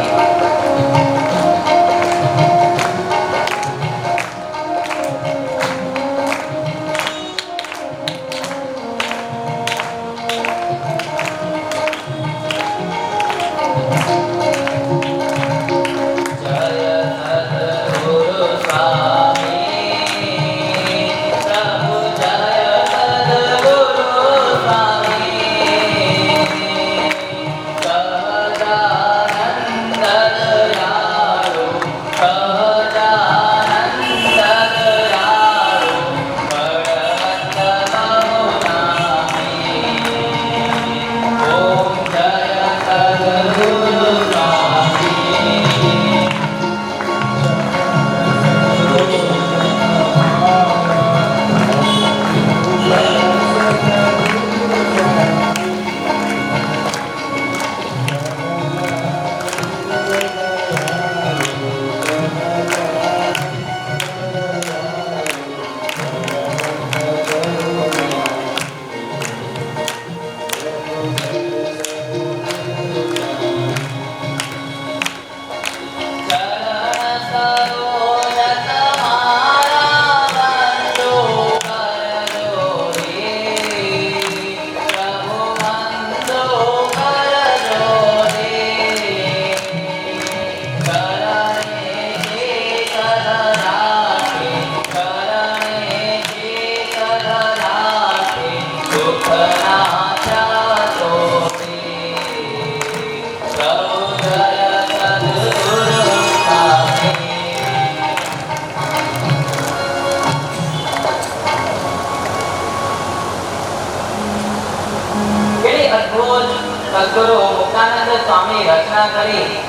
રચના કરી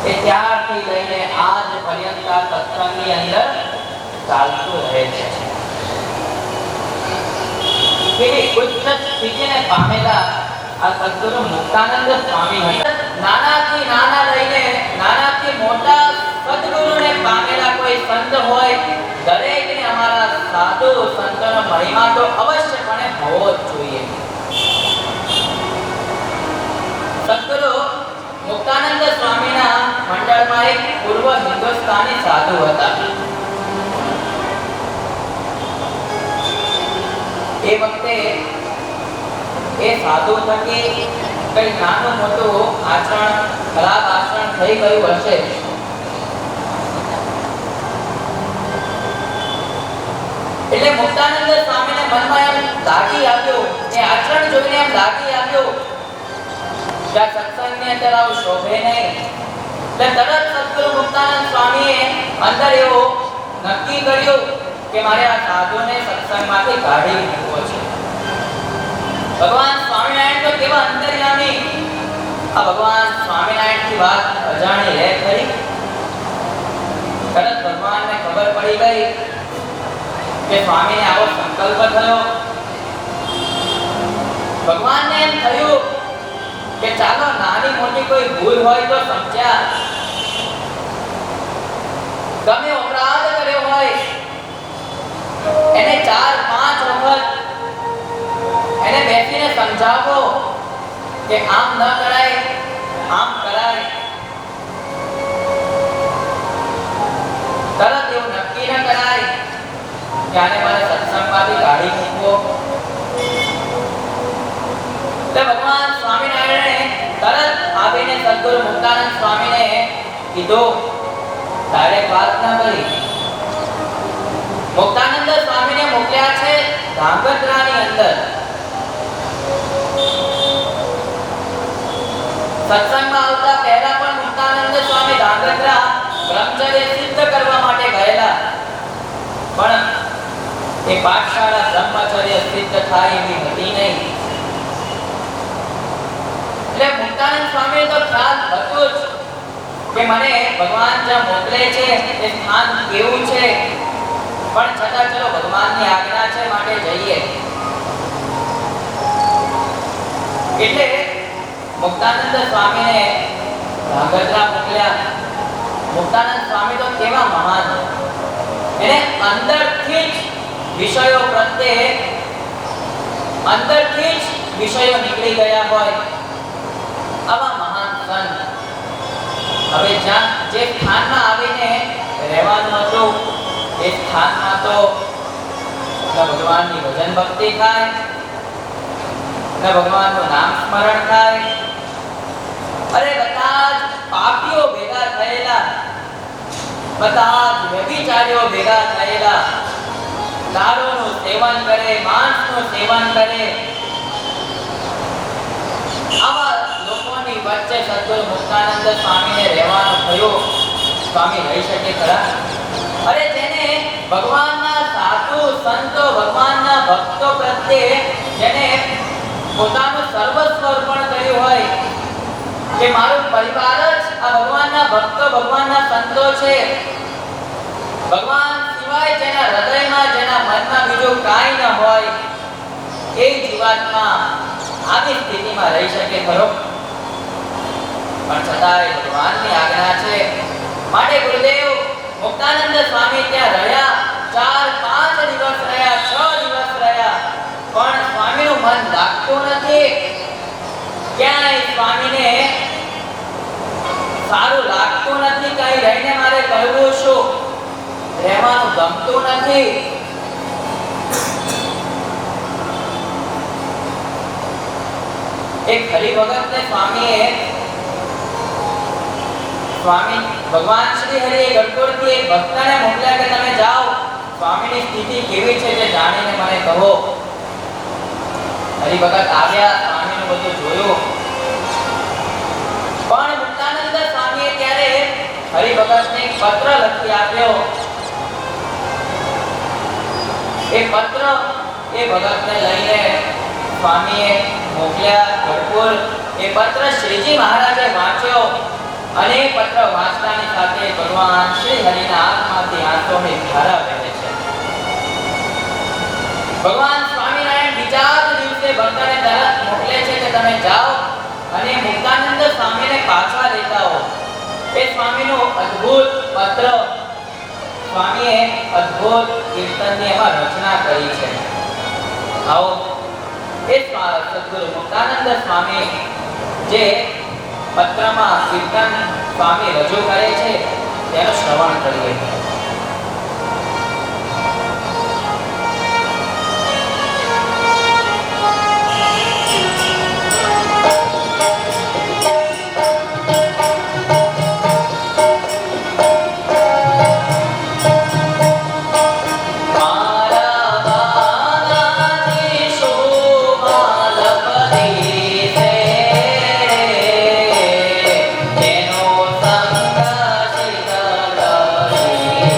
એ ત્યારથી લઈને આજ પર્યંત આ સત્સંગની અંદર ચાલતું રહે છે. કેવી ઉચ્ચ સ્થિતિને પામેલા આ સદ્ગુરુ મુક્તાનંદ સ્વામી હતા. નાનાથી નાના લઈને નાનાથી મોટા સદ્ગુરુને પામેલા કોઈ સંત હોય, દરેકને અમારા સાધુ સંતોનો મહિમા તો અવશ્યપણે હોવો જ જોઈએ. સદ્ગુરુ મુક્તાનંદ સ્વામીના મંડળમાં એક પૂર્વ હિન્દુસ્તાની સાધુ હતા. એ વખતે એ સાધુ થકી કઈ નાનું મોટું આચરણ, ખરાબ આચરણ થઈ ગયું હશે. એટલે મુક્તાનંદ સ્વામીને મનમાં એમ લાગી આવ્યું, એ આચરણ જોઈને એમ લાગી આવ્યું કે આ સત્સંગની અંદર આવું શોભે નહીં. એટલે તરત સદ્ગુરુ મુક્તાનંદ સ્વામીએ અંદર એવું નક્કી કર્યું કે મારે આ સાધુને સત્સંગમાંથી કાઢી મૂકવો છે. ભગવાન સ્વામિનારાયણ તો કેવા અંતર્યામી, આ ભગવાન સ્વામિનારાયણની વાત અજાણી રહે ખરી. તરત ભગવાનને ખબર પડી ગઈ કે સ્વામીને આવો સંકલ્પ થયો. ભગવાનને એમ થયું કે ચાલો નાની મોટી કોઈ ભૂલ હોય તો સમજ્યા, ગમે અપરાધ કર્યો હોય એને 4-5 વખત એને બેસીને સમજાવો કે આમ ન કરાય, આમ કરાય. તરત એવું નક્કી ન કરાય કે આને મારે સત્સંગમાંથી કાઢી મૂકવો. તો ભગવાન સ્વામિનારાયણે તરત આવીને સદ્ગુરુ મુક્તાનંદ સ્વામીને કીધું, ડાયરેક્ટ વાત ન કરી. મુક્તાનંદ સ્વામીને મોકલ્યા છે ધાંગધ્રાની અંદર. સત્સંગમાં આવતા પહેલા પણ મુક્તાનંદ સ્વામી ધાંગધ્રા બ્રહ્મચર્ય સિદ્ધ કરવા માટે ગયેલા, પણ એ પાઠશાળા બ્રહ્મચર્ય સિદ્ધ થાય એવી હતી નહીં. એટલે મુક્તાનંદ સ્વામી તો ખ્યાલ હતું જ કે મને ભગવાન જ્યાં મોકલે છે એ સ્થાન કેવું છે, પણ છતાં ચલો ભગવાનની આજ્ઞા છે માટે જઈએ. એટલે મુક્તાનંદ સ્વામીને ધાંગધ્રા મોકલ્યા. મુક્તાનંદ સ્વામી તો કેવા મહાન, એને અંદરથી જ વિષયો પ્રત્યે અંદરથી જ વિષયો નીકળી ગયા હોય આવા મહાન સંત. હવે જ્યાં જે સ્થાનમાં આવીને રહેવાનું હતું એ સ્થાનમાં તો ભગવાનની ભજન ભક્તિ થાય, ભગવાનનું નામ સ્મરણ થાય. અરે બધા જ પાપીઓ ભેગા થયેલા, બધા જ વ્યભિચારીઓ ભેગા થયેલા, દારૂનું સેવન કરે, માંસનું સેવન કરે, આવા લોકોની વચ્ચે સદ્ગુરુ મુક્તાનંદ સ્વામીને રહેવાનું થયું. સ્વામી રહી શકે ખરા? અરે જેને ભગવાનના સાધુ સંતો, ભગવાનના ભક્તો પ્રત્યે જેને પોતાનું સર્વસ્વ અર્પણ કર્યું હોય કે મારું પરિવાર જ આ ભગવાનના ભક્તો, ભગવાનના સંતો છે, ભગવાન સિવાય જેના હૃદયમાં, જેના મનમાં બીજું કાંઈ ન હોય, એ જીવાત્મા આવી સ્થિતિમાં રહી શકે ખરો? પણ છતાંય ભગવાનની આજ્ઞા છે માટે ગુરુદેવ મુક્તાનંદ સ્વામી ત્યાં રહ્યા. 4-5 દિવસ રહ્યા, 6 દિવસ રહ્યા, પણ સ્વામીનું મન લાગતું નથી. ક્યાંય સ્વામીને સારું લાગતું નથી. કઈ રહીને મારે કરવું શું, રહેવાનું ગમતું નથી. એક હરિભગતને સ્વામીએ સ્વામી ભગવાન શ્રી હરિએ ગઢપુરથી એક ભક્તને મોકલ્યા કે તમે જાઓ, સ્વામીની સ્થિતિ કેવી છે તે જાણીને મને કહો. હરિભગત આવ્યા, સ્વામીનું બધું જોયું, પણ મુક્તાનંદ સ્વામીએ ત્યારે હરિભગતને એક પત્ર લખી આપ્યો. એ પત્ર એ ભગતને લઈને સ્વામીએ મોકલ્યા ગઢપુર. એ પત્ર શ્રીજી મહારાજે વાંચ્યો અને એ પત્ર વાંચતાની સાથે ભગવાન શ્રી હરિના આંખમાંથી આંસુની ધારા વહે છે. ભગવાન સ્વામિનારાયણ બીજા જ દિવસે ભક્તને તરત મોકલે છે કે તમે જાઓ અને મુક્તાનંદ સ્વામીને પાછા લેતા આવો. એ સ્વામીનો અદ્ભુત પત્ર, સ્વામીએ અદ્ભુત કીર્તનની એમાં રચના કરી છે. આવો એ સદગુરુ મુક્તાનંદ સ્વામી જે પત્રમાં કીર્તન સ્વામી રજૂ કરે છે તેનું શ્રવણ કરીએ. Thank you.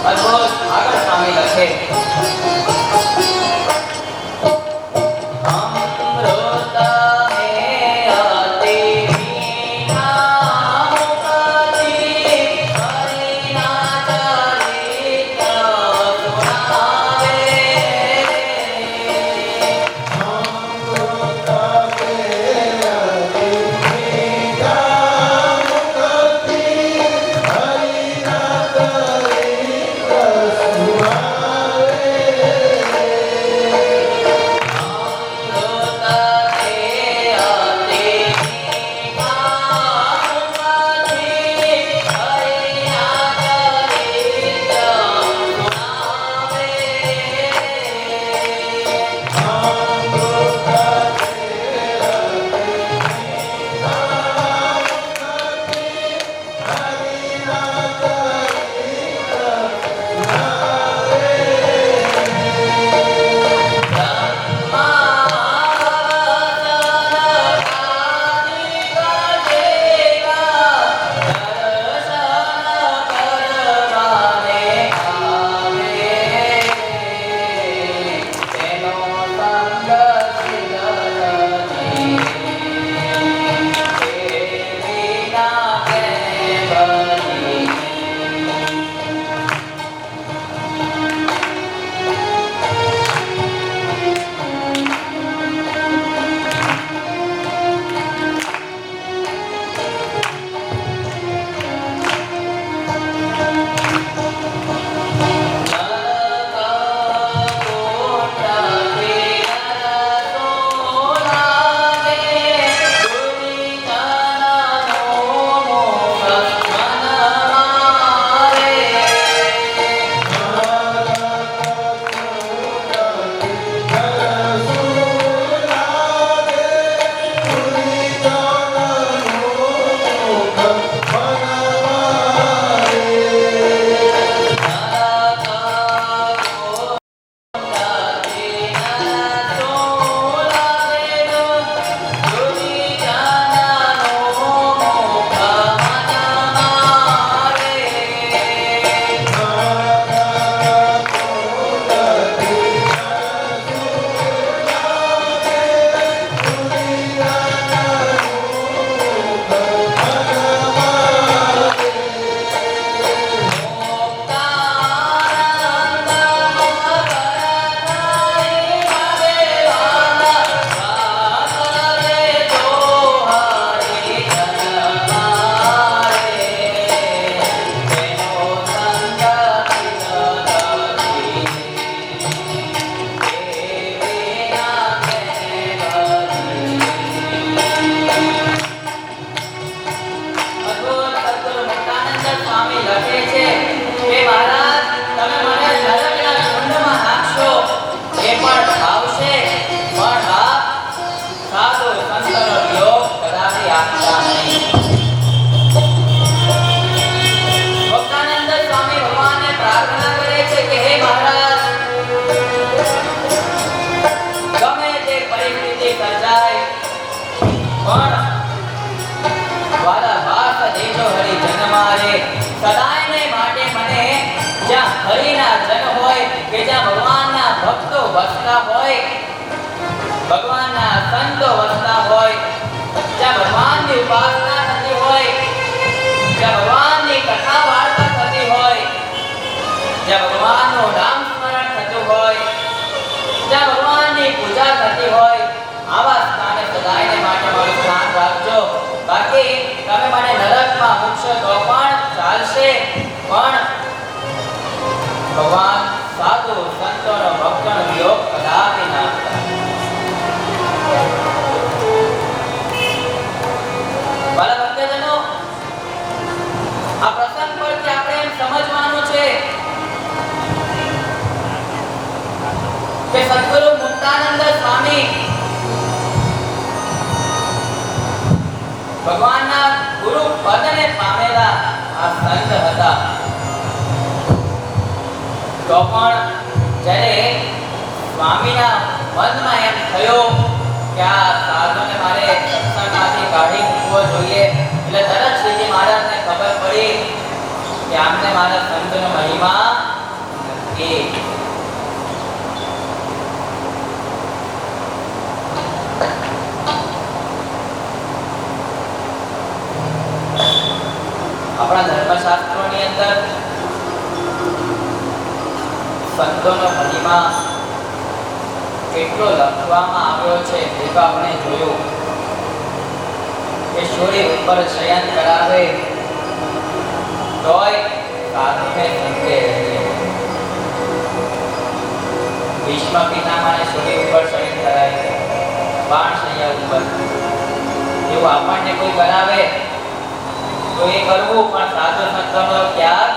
અદ્ભુત આગળ સ્વામી લખે સદાયને માટે મને જ્યાં હરિના જન હોય કે જ્યાં ભગવાનના ભક્તો વસતા હોય, ભગવાનના સંતો વસતા હોય, જ્યાં ભગવાનની ઉપાસના થતી હોય, જ્યાં ભગવાનની કથા વાર્તા થતી હોય, જ્યાં ભગવાનનું નામ સ્મરણ થતું હોય, જ્યાં ભગવાનની પૂજા થતી હોય, આવા સ્થાને સદાયને માટે મારું ધ્યાન રાખજો. બાકી તમે મને નરકમાં મૂકશો તો પણ ચાલશે, પણ ભગવાન સાધુ સંતોનો ભક્તોનો વિયોગ કદાપી ના થાય. ભલા ભક્તજનો, આ પ્રસંગ પરથી આપણે એમ સમજવાનું છે કે સદ્ગુરુ મુક્તાનંદ સ્વામી ભગવાનના ગુરુ પદને પામેલા આ સંત હતા. તો પણ જ્યારે સ્વામીના મનમાં એમ થયો કે આ સાધુને મારે સત્સંગમાંથી કાઢી મૂકવો જોઈએ, એટલે તરત શ્રીજી મહારાજને ખબર પડી કે આમને મારા સંતનો મહિમા કે આપણા ધર્મશાસ્ત્રોની અંદર સંતોનો મહિમા કેટલો લખવામાં આવ્યો છે તે તો આપણે જોયું કે સૂર્ય ઉપર શયન કરાવે તોય સાધુને સંતે રહે. ભીષ્મ પિતામહને સૂર્ય ઉપર શયન કરાવે બાણ શૈયા ઉપર, એવું આપણને કોઈ કરાવે તો એ કરવું, પણ સાધુ સંતોનો ત્યાગ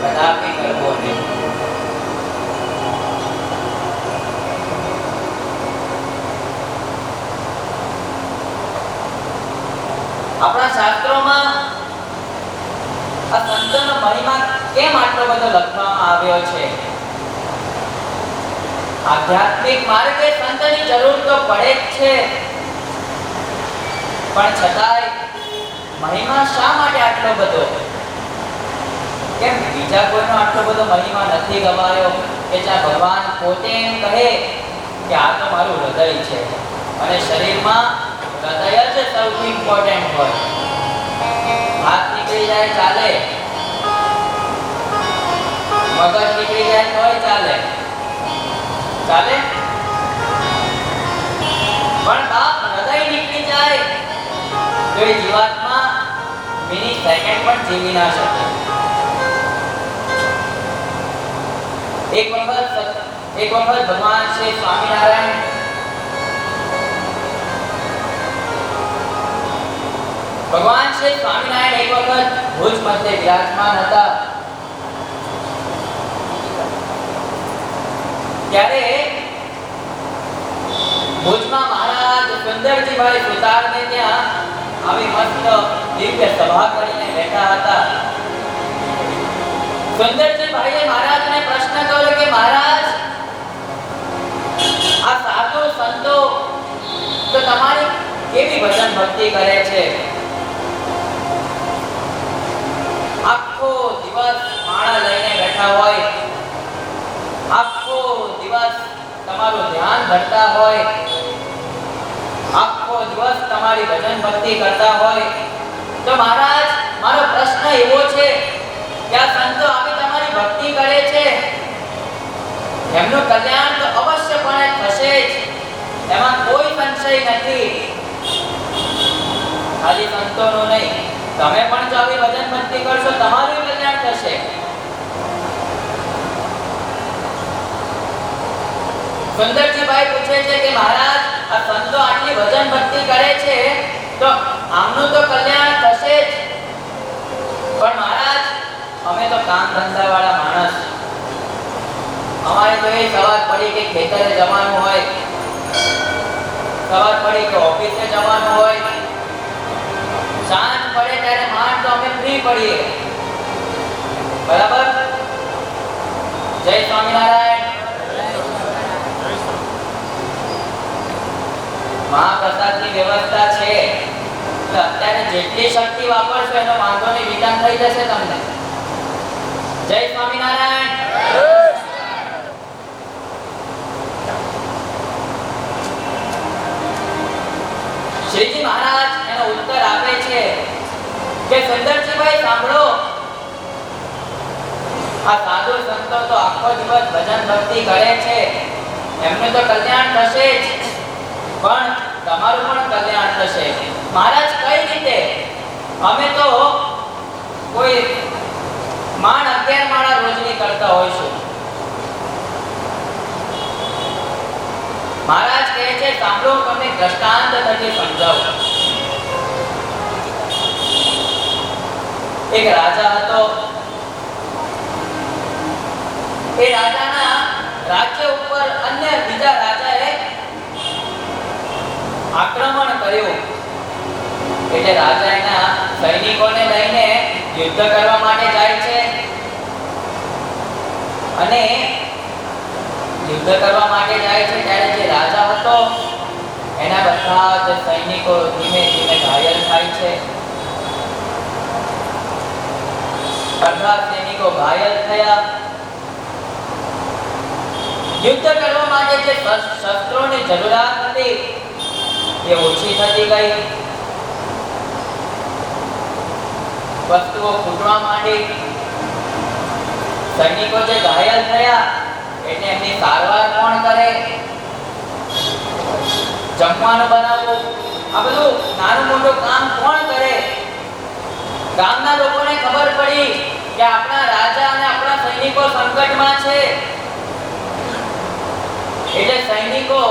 કદાપી કરવો નહીં. આપણા શાસ્ત્રોમાં આ સંતોનો મહિમા કેમ આટલો બધો લખવામાં આવ્યો છે? આધ્યાત્મિક માર્ગે સંતની જરૂર તો પડે જ છે, પણ છતાંય મહિમા શા માટે આટલો બધો? કેમ બીજા કોઈનો આટલો બધો મહિમા નથી ગવાયો કે જ્યાં ભગવાન પોતે એમ કહે કે આ તો મારું હૃદય છે અને શરીરમાં હૃદય જ સૌથી ઇમ્પોર્ટન્ટ હોય. હાથ નીકળી જાય ચાલે, મગજ નીકળી જાય તોય ચાલે, ચાલે, પણ બાપ હૃદય નીકળી જાય તો એ જીવાત્મા મિનિટ સેકન્ડ પણ જીવી ના શકે. એક વખત ભગવાન શ્રી સ્વામિનારાયણ એક વખત ભુજ મધ્યે વિરાજમાન હતા. ત્યારે ભુજમાં મહારાજ સુંદરજીભાઈ સુતારને ત્યાં આવી મસ્ત દિવ્ય સભા કરીને બેઠા હતા. સુંદરજીભાઈએ મહારાજને પ્રશ્ન કર્યો કે મહારાજ, આ સાધુ સંતો તો તમારી કેવી ભજન ભક્તિ કરે છે? આખો દિવસ માળા લઈને બેઠા હોય, આખો દિવસ તમારું ધ્યાન ધરતા હોય, આખો દિવસ તમારી ભજન ભક્તિ કરતા હોય, તો મહારાજ મારો પ્રશ્ન એવો છે કે આ સંતો આવી તમારી ભક્તિ કરે છે, એમનું કલ્યાણ તો અવશ્યપણે થશે જ, એમાં કોઈ સંશય નથી. ખાલી સંતોનું નહીં, તમે પણ જો આવી ભજન ભક્તિ કરશો તમારું કલ્યાણ થશે. સુંદરજીભાઈ પૂછે છે કે મહારાજ, આ સંતો આટલી ભજન ભક્તિ કરે છે તો આમનું તો કલ્યાણ થશે જ, પણ મહારાજ અમે તો કામ ધંધા વાળા માણસ, અમારે તો એ સવાર પડી કે ખેતરે જવાનું હોય, સવાર પડી કે ઓફિસે જવાનું હોય, સાંજ પડે ત્યારે માંડ તો અમે ફ્રી પડીએ. બરાબર? જય સ્વામિનારાયણ. મહાપ્રસાદની વ્યવસ્થા છે, અત્યારે જેટલી શક્તિ વાપરશો એનો વાંધો નહીં, વિધાન થઈ જશે તમને. જય સ્વામિનારાયણ. શ્રીજી મહારાજ એનો ઉત્તર આપે છે કે સુંદરજીભાઈ સાંભળો, આ સાધુ સંતો તો આખો દિવસ ભજન ભક્તિ કરે છે, એમનું તો કલ્યાણ થશે જ, પણ તમારું પણ કલ્યાણ થશે. મહારાજ કઈ રીતે? અમે તો કોઈ માંડ 11 માળા રોજની કરતા હોઈશું. મહારાજ કહે છે સાંભળો, તમને દ્રષ્ટાંત થકી સમજાવું. એક રાજા હતો, એ રાજાના રાજ્ય ઉપર અન્ય બીજા રાજાએ આક્રમણ કર્યું, એટલે રાજા એના સૈનિકોને લઈને યુદ્ધ કરવા માટે જાય છે, અને યુદ્ધ કરવા માટે જાય છે ત્યારે જે રાજા હતો એના બધા જ સૈનિકો ધીમે ધીમે ઘાયલ થાય છે. બધા સૈનિકો ઘાયલ થયા યુદ્ધ કરવા માટે જે શસ્ત્રોની જરૂરિયાત હતી એ ઓછી થતી ગઈ. વસ્તુઓ ખૂટવા માંડી. સૈનિકો જે ઘાયલ થયા એટલે એમની સારવાર કોણ કરે? જમવાનું બનાવવું, આ બધું નાનું મોટું કામ કોણ કરે? ગામના લોકોને ખબર પડી કે આપણા રાજા અને આપણા સૈનિકો સંકટમાં છે. એટલે સૈનિકો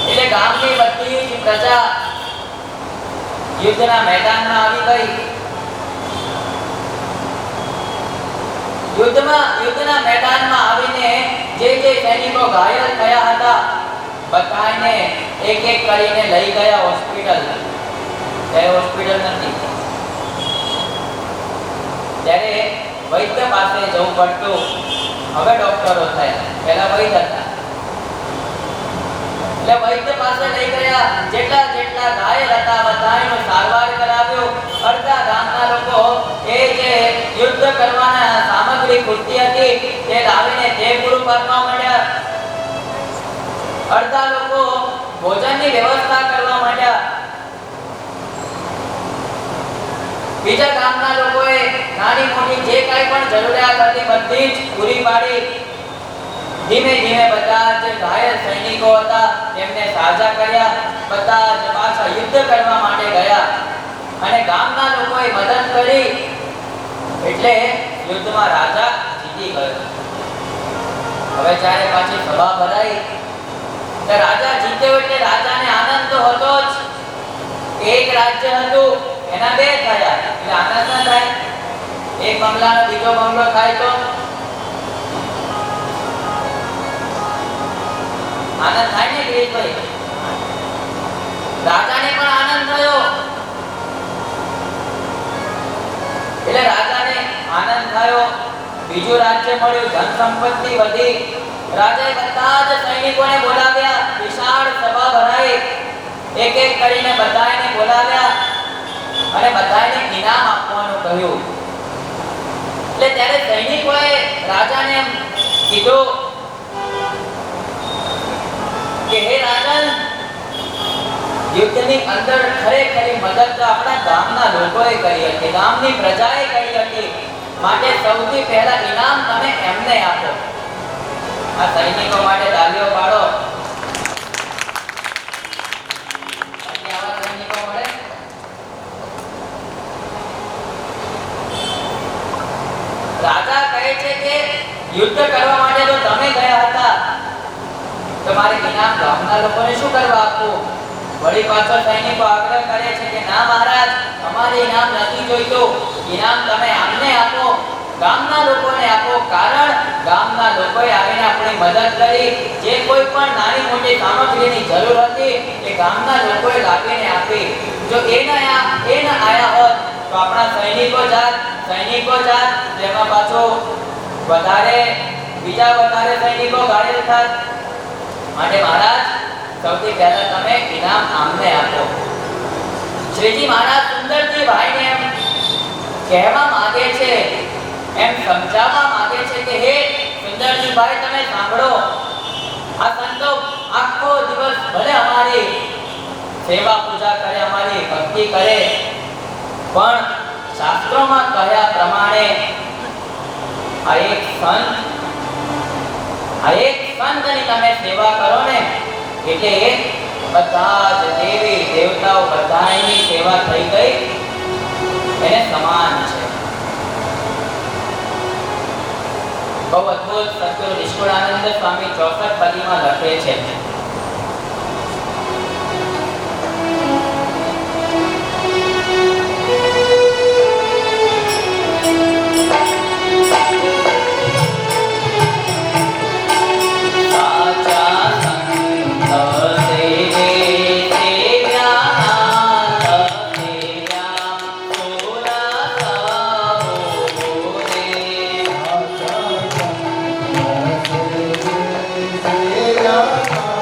એટલે ગામની બધી જ પ્રજા યુદ્ધના મેદાનમાં આવી ગઈ. યુદ્ધના મેદાનમાં આવીને જે સૈનિકો ઘાયલ થયા હતા બધાને એક એક કરીને લઈ ગયા હોસ્પિટલ. ત્યારે હોસ્પિટલ નથી, ત્યારે વૈદ્ય પાસે જવું પડતું. હવે ડોક્ટરો થયા, પહેલા વૈદ્ય હતા. એટલે વૈદ્ય પાસે લઈ ગયા. જેટલા ઘાયલ હતા બધાનો સારવાર કરાવ્યો. અડધા ગામના લોકો એ જે યુદ્ધ કરવાના સામગ્રી ખૂટતી હતી તે લાવીને તે પૂરું કરવા માંડ્યા. અડધા લોકો ભોજનની વ્યવસ્થા કરવા માંડ્યા. બીજા ગામના લોકોએ નાની મોટી જે કાંઈ પણ જરૂરિયાત હતી બધી જ પૂરી પાડી. ધીમે ધીમે બધા જે ઘાયલ સૈનિકો હતા તેમને સાજા કર્યા. બધા જ પાછા યુદ્ધ કરવા માટે ગયા અને ગામના લોકોએ મદદ કરી. એટલે યુદ્ધમાં રાજા જીતી ગયો. હવે જ્યારે પાછી સભા ભરાઈ તો રાજા જીત્યો એટલે રાજાને આનંદ તો હતો જ. એક રાજ્ય હતું એના બે થયા એટલે આનંદ ના થાય? એક બંગલાનો બીજો બંગલો થાય તો આનંદ થાય ને ગિરીશભાઈ? રાજાને પણ આનંદ થયો. એટલે રાજાને આનંદ થયો, બીજું રાજ્ય મળ્યું, ધન સંપત્તિ વધી. રાજાએ બધા જ સૈનિકોને બોલાવ્યા. વિશાળ સભા ભરાઈ. એક એક કરીને બધાને બોલાવ્યા અને બધાને ઇનામ આપવાનું કહ્યું. એટલે ત્યારે સૈનિકોએ રાજાને એમ કીધું કે હે રાજન, યુદ્ધની અંદર ખરેખરી મદદ તો આપણા ગામના લોકોએ કરી હતી, ગામની પ્રજાએ કરી હતી. માટે સૌથી પહેલા ઇનામ તમે એમને આપો. આ સૈનિકો માટે તાળીઓ પાડો. આવા સૈનિકો મળે. રાજા કહે છે કે યુદ્ધ કરવા માટે તો તમે ગયા હતા, તમારે ઇનામ ગામના લોકોને શું કરવા આપવું? વળી પાછો સૈનિકો આગ્રહ કરે છે કે ના મહારાજ, અમારે ઇનામ નથી જોઈતું, ઇનામ તમે આમને આપો, ગામના લોકોને આપો. કારણ ગામના લોકોએ આવીને આપણી મદદ કરી. જે કોઈ પણ નાની મોટી સામગ્રીની જરૂર હતી એ ગામના લોકોએ લાવીને આપી. જો એ ન આયા હોત તો આપણા સૈનિકો જાત તેમાં પાછો બીજા વધારે સૈનિકો ઘાયલ થાત. માટે મહારાજ, સૌથી પહેલા તમે ઇનામ આમને આપો. શ્રીજી મહારાજ સુંદરજી ભાઈને એમ કહેવા માંગે છે, એમ સમજાવવા માંગે છે કે હે સુંદરજી ભાઈ, તમે સાંભળો. આ સંતો આખો દિવસ ભલે અમારી સેવા પૂજા કરે, અમારી ભક્તિ કરે, પણ શાસ્ત્રોમાં કહ્યા પ્રમાણે આ એક સંતની તમે સેવા કરો ને એટલે એ બધા જ દેવી દેવતાઓ બધાની સેવા થઈ ગઈ, એને સમાન છે. બહુ અદ્ભુત સદગુરુ નિષ્કુળાનંદ સ્વામી 64 પદીમાં લખે છે. Yeah.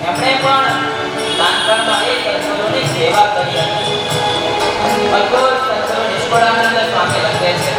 એમણે પણ નાનપણમાં એક સંતોની સેવા કરી હતી. અઘોર સંતો નિષ્કળાનંદ સ્વામી લખે છે,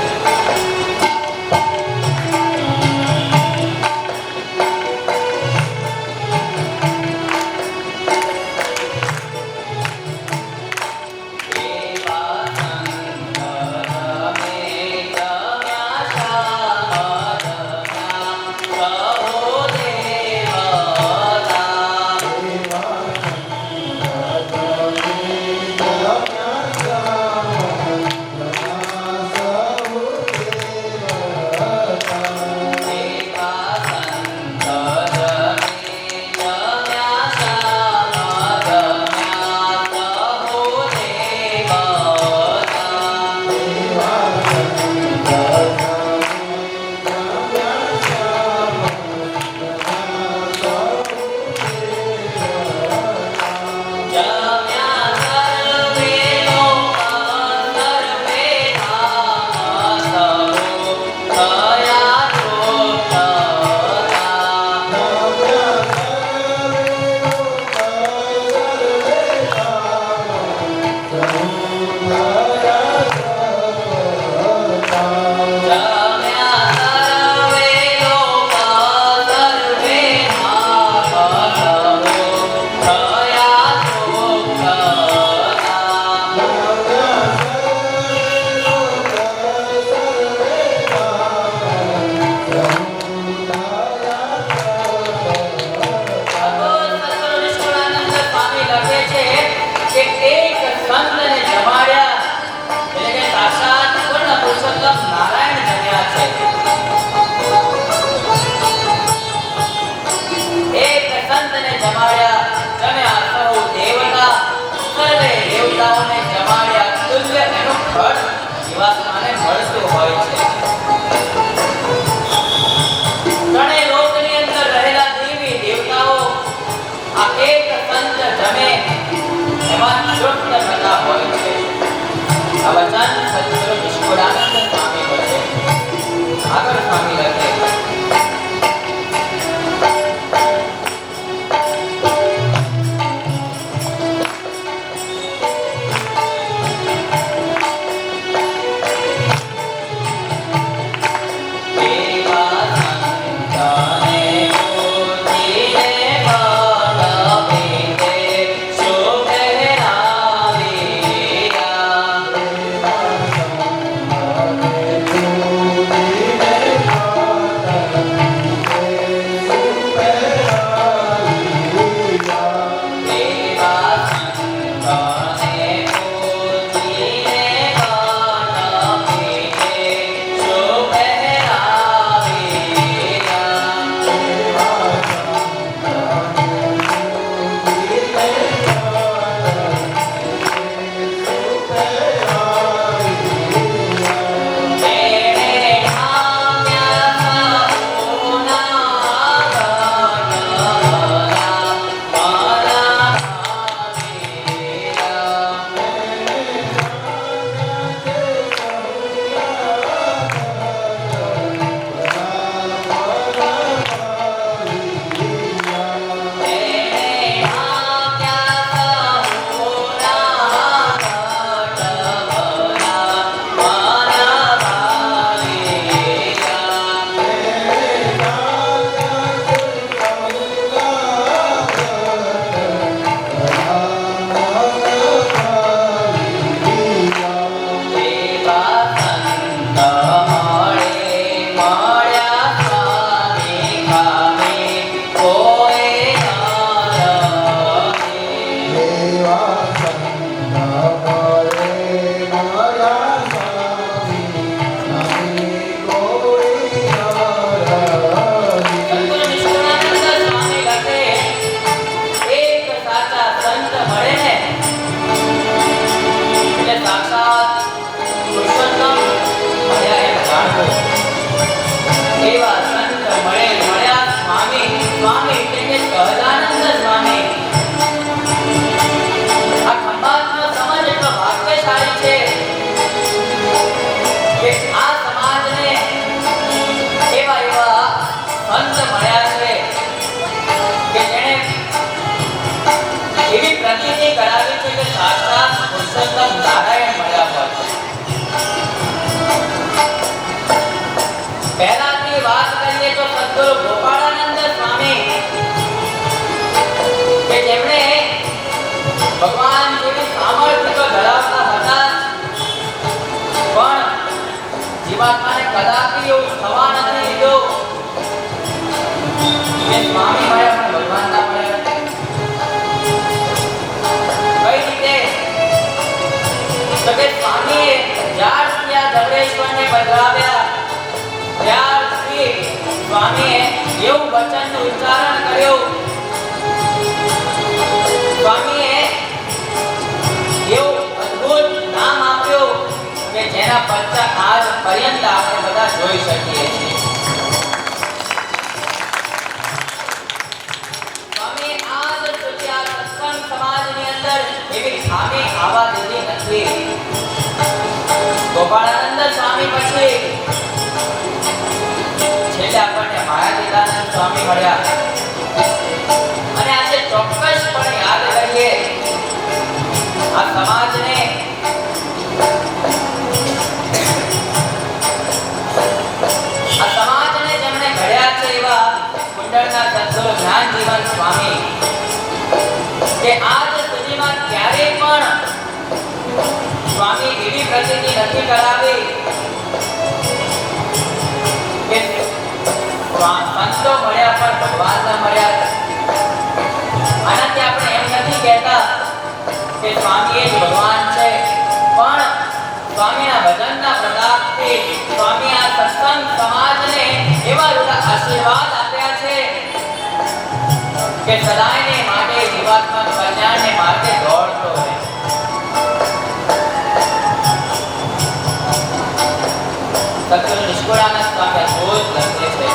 પ્રતીતિ કરાવી છે કે સાક્ષાત પુરુષોત્તમ નારાયણ મળ્યા હોય. પહેલાની વાત કરીએ તો સદગુરુ ગોપાળાનંદ સ્વામી કે જેમણે ભગવાન જેવી સામર્થ્ય તો ધરાવતા હતા પણ જીવાત્માને કદાપી એવું થવા નથી દીધું કે સ્વામી મળ્યા પણ ભગવાન ના મળ્યા. કઈ રીતે? તો કે સ્વામીએ જ્યારથી આ ધવળેશ્વરને પધરાવ્યા ત્યારથી સ્વામીએ એવું વચનનું ઉચ્ચારણ કર્યું, સ્વામીએ એવું અદ્ભુત નામ આપ્યું કે જેના પરચા આજ પર્યંત આપણે બધા જોઈ શકીએ છીએ. સ્વામી આજ સુધી આ સત્સંગ સમાજની અંદર એવી ખામી આવવા દીધી નથી. ગોપાળાનંદ સ્વામી પછી છેલ્લે આપણને માયાતીતાનંદ સ્વામી મળ્યા અને આજે ચોક્કસપણે યાદ કરીએ આ સમાજને જેમણે ઘડ્યા છે એવા કુંડળના સદગુરુ જ્ઞાનજીવન સ્વામી કે આજ સુધીમાં ક્યારેય પણ સ્વામી એવી પ્રતીતિ નથી કરાવી કે સંતો મળ્યા પણ ભગવાન ન મળ્યા. આનાથી આપણે એમ નથી કહેતા કે સ્વામી એ જ ભગવાન છે, પણ સ્વામીના ભજનના પ્રતાપથી સ્વામી આ સત્સંગ સમાજને એવા રૂડા આશીર્વાદ આપ્યા છે કે સદાયને માટે જીવાત્મા કલ્યાણને માટે દોડતો રહે. સદગુરુ નિષ્કુળાનંદ સ્વામી અદ્ભુત લખે છે,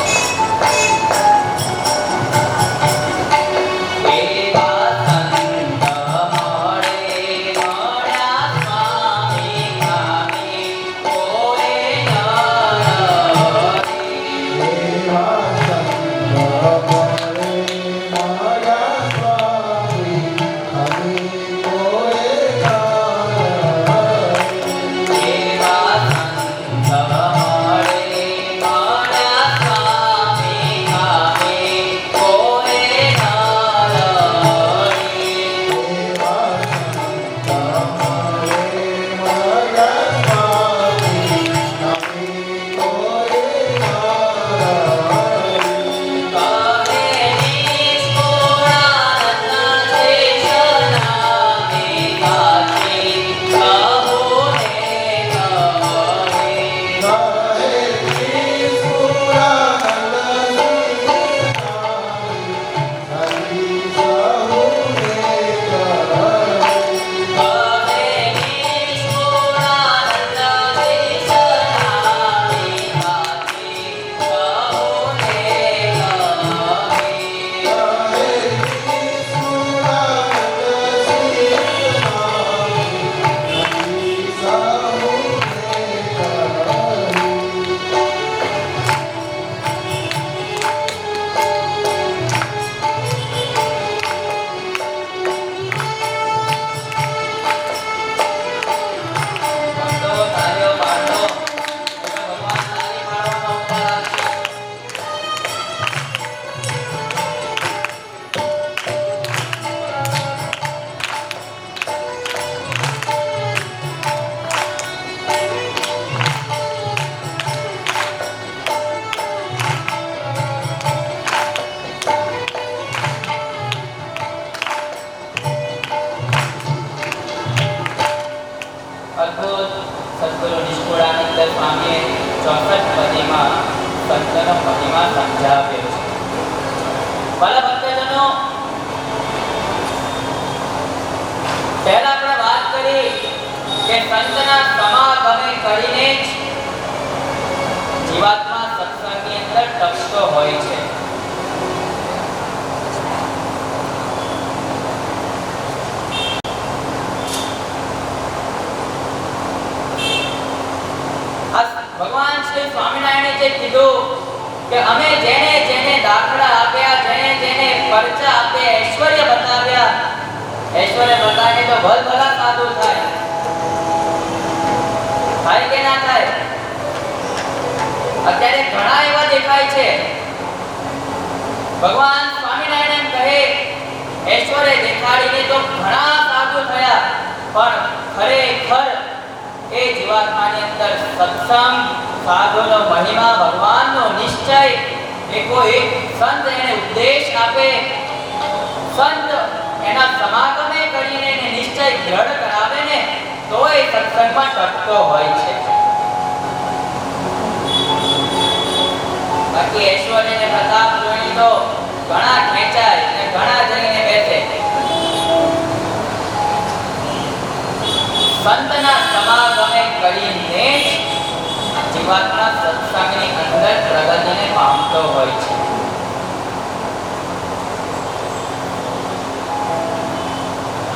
સદગુરુ નિષ્કુળાનંદ સ્વામીએ 64 પદીમાં સંતનો મહિમા સમજાવ્યો છે. ભલા ભક્તજનો, પહેલા આપણે વાત કરી કે સંતના સમાગમે કરીને જ જીવાત્મા સત્સંગની અંદર ટકતો હોય છે. ભગવાન શ્રી સ્વામિનારાયણે જે કીધું કે અમે જેને જેને દાખલા આપ્યા, જેને જેને પરચા આપ્યા, ઐશ્વર્ય બતાવ્યા ભલભલા સાધુ થાય. થાય કે ના થાય? અત્યારે ઘણા એવા દેખાય છે. ભગવાન સ્વામિનારાયણ કહે ઈશ્વરે દેખાડીને તો ઘણા સાધુ થયા, પણ ખરેખર એ જીવાત્માની અંદર સત્સંગ, સાધુનો મહિમા, ભગવાનનો નિશ્ચય, એ કોઈ સંત એને ઉપદેશ આપે, સંત એના સમાગમે કરીને એને નિશ્ચય દ્રઢ કરાવે ને તો એ સત્સંગમાં ટકતો હોય છે. બાકી ઐશ્વર્ય ને પ્રતાપ જોઈને તો ઘણા ખેંચાય અને ઘણા જઈને બેસે. સંતના સમાગમે કરીને જીવાત્મા સત્સંગની અંદર પ્રગતિને પામતો હોય છે.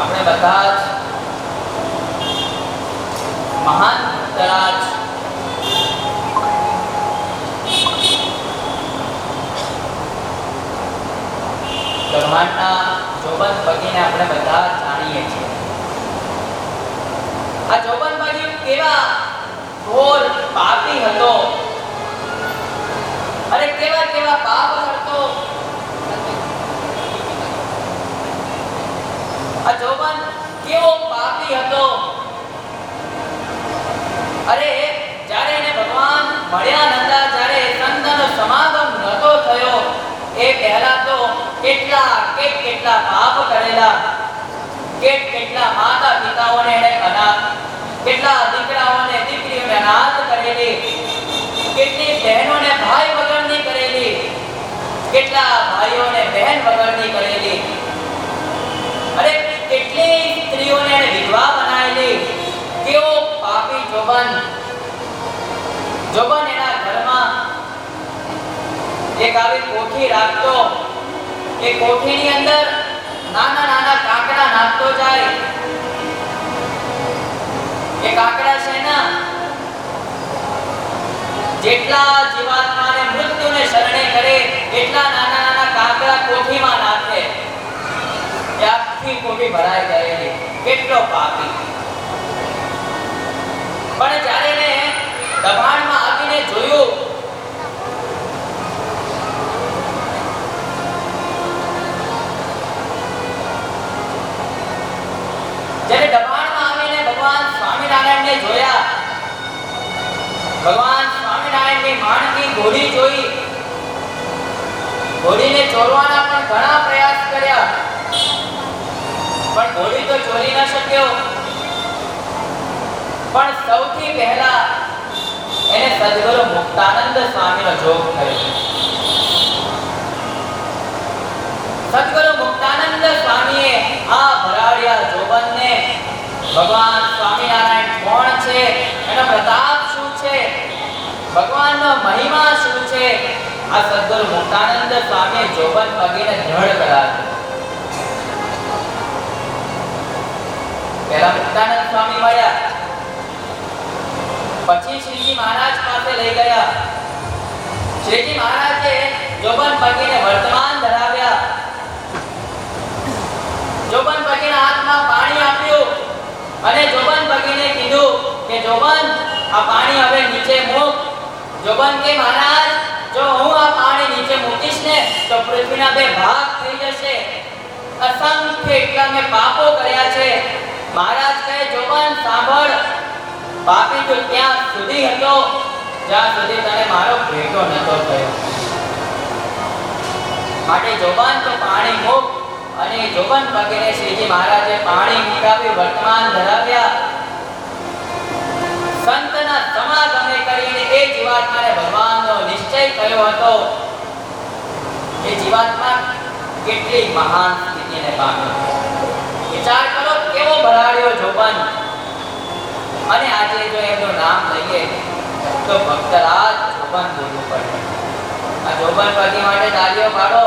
આપણે બધા જ મહાન તરાજ બ્રહ્માંડના જોબન પગીને આપણે બધા જાણીએ છીએ. આ જોબન પગી કેવા ઘોર પાપી હતો અને કેવા કેવા પાપ કરતો. આ જોબન કેવો પાપી હતો. અરે જ્યારે એને ભગવાન મળ્યા નતા, જ્યારે સંતનો સમાગમ નતો થયો, એ પહેલા તો કેટલા પાપ કરેલા, કેટલા માતા પિતાઓને એને અનાથ, કેટલા દીકરાઓને દીકરીઓને અનાથ કરેલી, કેટલી બહેનોને ભાઈ વગરની કરેલી, કેટલા ભાઈઓને બહેન વગરની કરેલી, અરે કેટલી સ્ત્રીઓને એને વિધવા બનાવેલી. કેવો પાપી જોબન. જોબન એના ઘરમાં એક આવી કોઠી રાખતો. એ કોઠીની અંદર નાના નાના કાંકરા નાખતો જાય. એ કાંકરા છે ના, જેટલા જીવાત્માને મૃત્યુને શરણે કરે એટલા નાના નાના કાંકરા કોઠીમાં નાખે. એ આખી કોઠી ભરાઈ ગયેલી. કેટલો પાપી. પણ જ્યારે એને દબાણમાં આવીને જોયું, જ્યારે દબાણમાં આવીને ભગવાન સ્વામિનારાયણને જોયા, ભગવાન સ્વામિનારાયણની માણકી ઘોડી જોઈ. ઘોડીને ચોરવાના પણ ઘણા પ્રયાસ કર્યા, પણ ઘોડી તો ચોરી ન શક્યો. પણ સૌથી પહેલા એને સદગુરુ મુક્તાનંદ સ્વામીનો જોગ થયો. સદગુરુ મુક્તાનંદ સ્વામીએ આ ભરાડિયા જોબનને ભગવાન સ્વામિનારાયણ કોણ છે, એનો પ્રતાપ શું છે, ભગવાનનો મહિમા શું છે, આ સદગુરુ મુક્તાનંદ સ્વામીએ જોબન પગીને દ્રઢ કરાવ્યું. પહેલા મુક્તાનંદ સ્વામી મળ્યા, પછી શ્રીજી મહારાજ પાસે લઈ ગયા. શ્રીજી મહારાજે જોબન પગીને વર્તમાન ધરાવ્યા. જોબન પગીના હાથમાં પાણી આપ્યું અને જોબન પગીને કીધું કે જોબન, આ પાણી હવે નીચે મૂક. જોબન કે મહારાજ, જો હું આ પાણી નીચે મૂકીશ ને તો પૃથ્વીના બે ભાગ થઈ જશે. અસંખ્ય એટલા મેં પાપો કર્યા છે. મહારાજ કહે જોબન સાંભળ, પાપી તો ત્યાં સુધી હતો જ્યાં સુધી તને મારો ભેટો નતો થયો. માટે જોબન તો પાણી મૂક. અને જોબન પગીને શ્રીજી મહારાજે પાણી મૂકાવી વર્તમાન ધરાવ્યા. સંતના સમાગમે કરીને એ જીવાત્માને ભગવાનનો નિશ્ચય થયો હતો. એ જીવાત્મા કેટલી મહાન સ્થિતિને પામ્યો. વિચાર કરો કેવો ભરાડ્યો જોબન. અને આજે જો એમનું નામ લઈએ તો ભક્તરાજ જોબન બોલવું પડે. આ જોબન પગી માટે તાળીઓ પાડો.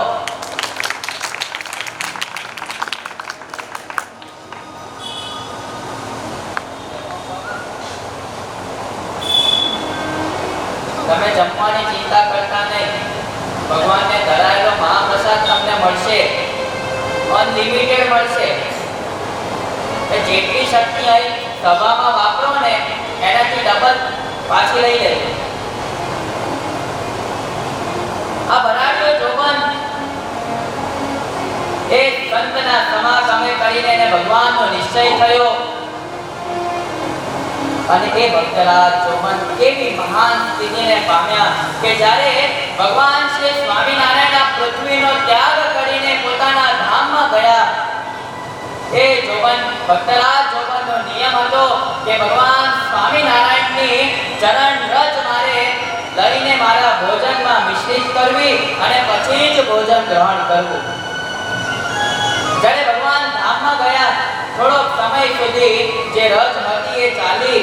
તમે જમવાની ચિંતા કરતા નહીં. ભગવાનને ધરાયેલો મહાપ્રસાદ તમને મળશે, અનલિમિટેડ મળશે. એ જેટલી શક્તિ અહીં સભામાં વાપરો ને એનાથી ડબલ પાછી લઈ લે. આ ભરાડ્યો જોબન એ સંતના સમાગમે કરીને એને ભગવાનનો નિશ્ચય થયો અને એ ભક્તરાજ જોબન એવી મહાન સ્થિતિને પામ્યા કે જ્યારે ભગવાન શ્રી સ્વામિનારાયણ આ પૃથ્વીનો ત્યાગ કરીને પોતાના ધામમાં ગયા, એ જોબન ભક્તરાજ જોબનનો નિયમ હતો કે ભગવાન સ્વામિનારાયણની ચરણ રજ મારે લઈને મારા ભોજનમાં મિશ્રિત કરવી અને પછી જ ભોજન ગ્રહણ કરવું. જ્યારે ભગવાન ધામમાં ગયા થોડો સમય સુધી જે રજ હતી એ ચાલી,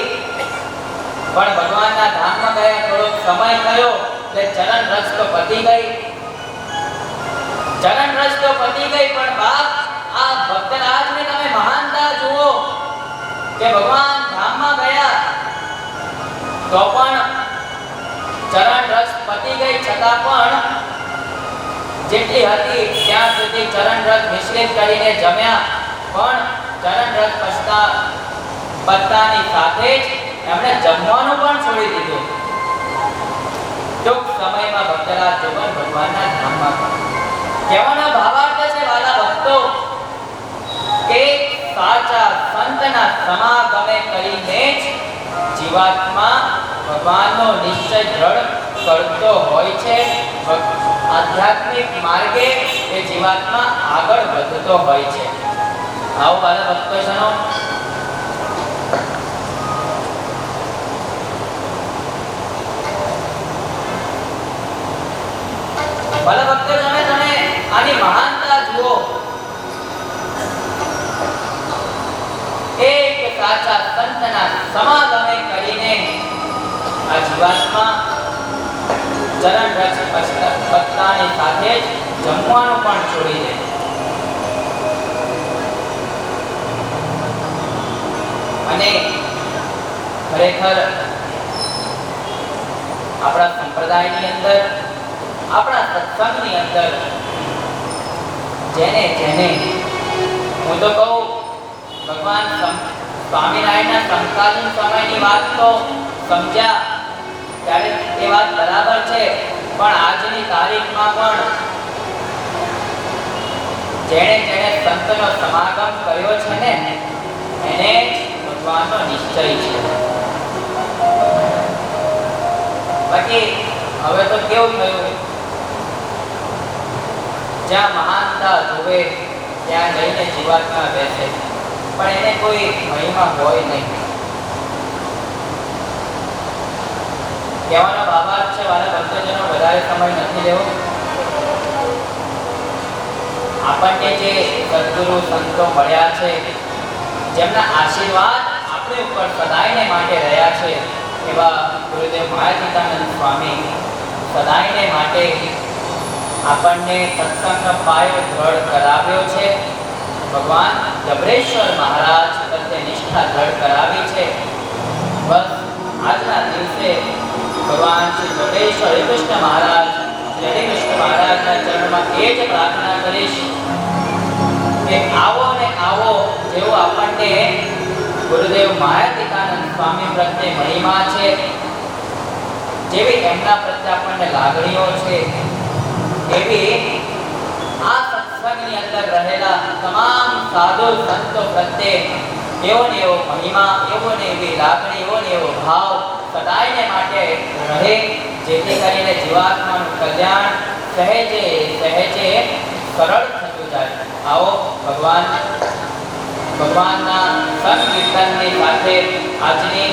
પણ ભગવાનના ધામમાં ગયા થોડો સમય થયો એટલે ચરણ રજ તો પતી ગઈ. ચરણ રજ તો પતી ગઈ, પણ બાપ આ ભક્તરાજને તમે મહાનતા જુઓ કે ભગવાન ધામમાં ગયા તો પણ ચરણ રજ પતી ગઈ છતાં પણ જેટલી હતી ત્યાં સુધી ચરણ રજ મિશ્રિત કરીને જમ્યા, પણ ચરણ રજ પત્તાની સાથે જ એમણે જમવાનું પણ છોડી દીધું. ટૂંક સમયમાં ભક્તરાજ જોબન ભગવાનના ધામમાં કહેવાનો ભાવાર્થ છે વાલા ભક્તો કે સાચા સંતના સમાગમે કરીને જ જીવાત્મા ભગવાનનો નિશ્ચય દ્રઢ કરતો હોય છે. આધ્યાત્મિક માર્ગે એ જીવાત્મા આગળ વધતો હોય છે. આવો વાલા ભક્તજનો, વાલા ભક્તજનો, તમે આની મહાનતા જુઓ. એક સાચા સંતના સમાગમે કરીને આ જીવાત્મા ચરણ રજ પત્તાની સાથે જ જમવાનું પણ છોડી દે. અને ખરેખર આપણા સંપ્રદાયની અંદર, આપણા સત્સંગની અંદર જેને જેને હું તો કહું ભગવાન સ્વામિનારાયણના સમકાલીન સમયની વાત તો સમજ્યા ત્યારે એ વાત બરાબર છે, પણ આજની તારીખમાં પણ જેણે જેણે સંતનો સમાગમ કર્યો છે ને એને જ ભગવાનનો નિશ્ચય છે. બાકી હવે તો કેવું થયું, જ્યાં મહાનતા જોવે ત્યાં જઈને જીવાત્મા બેસે, પણ એને કોઈ મહિમા હોય નહીં. કહેવાનો ભાવાર્થ છે વાલા ભક્તજનો, વધારે સમય નથી લેવો. આપણને જે સદ્ગુરુ સંતો મળ્યા છે, જેમના આશીર્વાદ આપણી ઉપર સદાયને માટે રહ્યા છે, એવા ગુરુદેવ માયાતીતાનંદ સ્વામી સદાયને માટે આપણને સત્સંગનો પાયો દ્રઢ કરાવ્યો છે. ભગવાન જબરેશ્વર મહારાજ પ્રત્યે નિષ્ઠા દ્રઢ કરાવી છે. બસ આજના દિવસે ભગવાન શ્રી જબરેશ્વર હરિકૃષ્ણ મહારાજ, શ્રી હરિકૃષ્ણ મહારાજના ચરણમાં એ જ પ્રાર્થના કરીશ કે આવો ને આવો જેવો આપણને ગુરુદેવ માયાતીતાનંદ સ્વામી પ્રત્યે મહિમા છે, જેવી એમના પ્રત્યે આપણને લાગણીઓ છે, એવી આ સત્સંગની અંદર રહેલા તમામ સાધુ સંતો પ્રત્યે એવો ને એવો મહિમા, એવો ને એવી લાગણી, એવો ને એવો ભાવ સદાયને માટે રહે, જેથી કરીને જીવાત્માનું કલ્યાણ સહેજે સહેજે સરળ થતું જાય. આવો ભગવાનના સંકીર્તનની સાથે આજની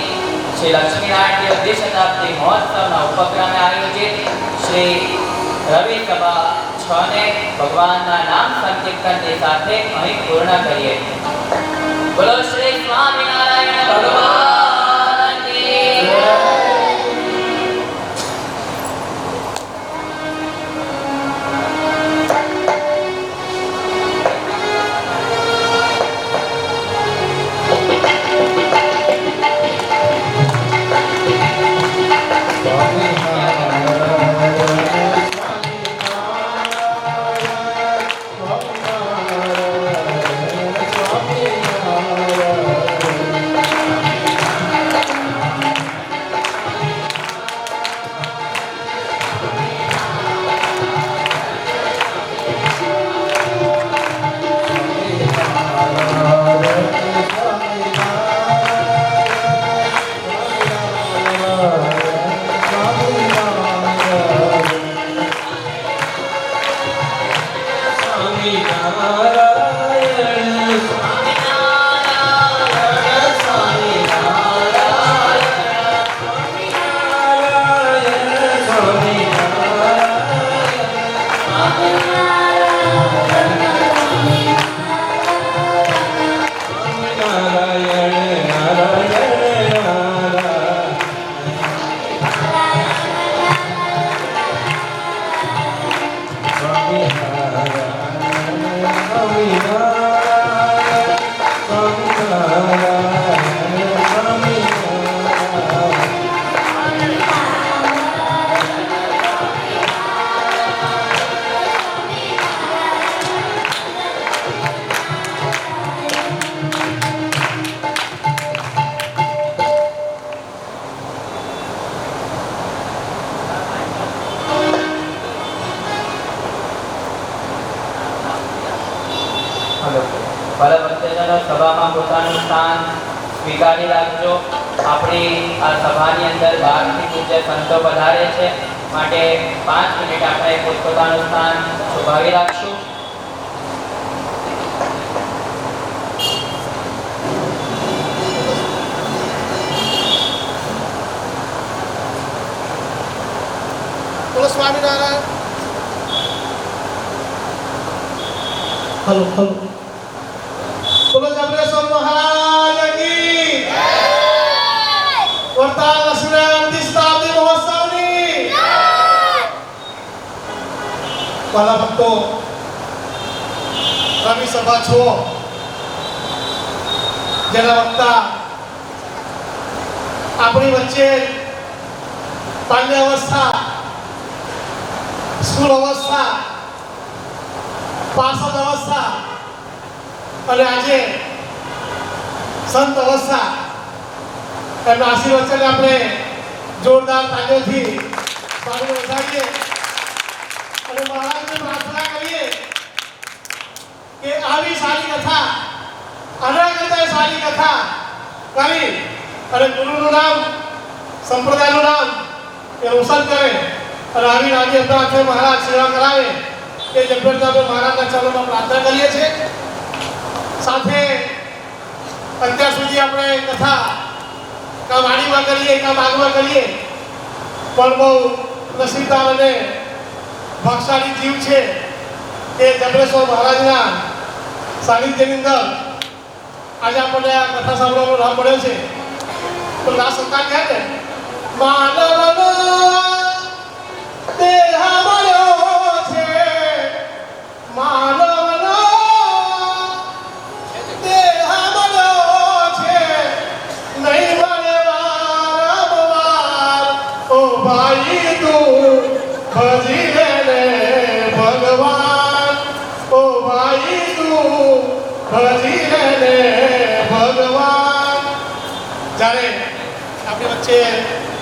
શ્રી લક્ષ્મીનારાયણ દ્વિશતાબ્દી મહોત્સવના ઉપક્રમે આયોજિત શ્રી રવિ સભા 6 ને ભગવાનના નામ સંકીર્તનની સાથે અહીં પૂર્ણ કરીએ. બોલો શ્રી સ્વામિનારાયણ ભગવાન કી જય. Swami ભલે ભક્તજનો સભામાં પોતાનું સ્થાન સ્વીકારી રાખજો. આપણી આ સભાની અંદર બહારથી પૂજ્ય સંતો પધારે છે, માટે 5 મિનિટ આપણે પોતપોતાનું સ્થાન શોભાવી રાખશું. બોલો સ્વામિનારાયણ. Hello hello. બોલો જબરેશ્વર મહારાજ કી જય. વરદાન લક્ષ્મી શતાબ્દી મહોત્સવની જય. વાલા ભક્તો, રવિ સભા છો જેના વક્તા આપણી વચ્ચે બાલ્ય અવસ્થા, સ્કૂલ અવસ્થા, પાર્ષદ અવસ્થા અને આજે સંત અવસ્થા, એમના આશીર્વચન આપણે જોરદાર તાળીઓથી સ્વામીને વધારીએ અને મહારાજને પ્રાર્થના કરીએ કે આવી સારી કથા, આના કરતા સારી કથા કરી અને ગુરુનું નામ, સંપ્રદાયનું નામ એ રોશન કરે અને આવી નાની અપરાધે મહારાજ સેવા કરાવે એ જબરદસ્ત આપણે મહારાજના ચરણોમાં પ્રાર્થના કરીએ છીએ. સાથે અત્યાર સુધી આપણે કથા કાં વાણીમાં કરીએ કાં બાગમાં કરીએ, પણ બહુ નસીબદાર અને ભાગશાળી જીવ છે કે જબરેશ્વર મહારાજના સાનિધ્યની અંદર આજે આપણને આ કથા સાંભળવાનો લાભ મળ્યો છે. તો ના શંકા કહે ને, માનવનો દેહ મળ્યો છે, માનવનો દેહ મળ્યો છે, નહીં મળે વારંવાર. ઓ ભાઈ તું ભજી લે ભગવાન, ઓ ભાઈ તું ભજી લે ભગવાન. જ્યારે આપણી વચ્ચે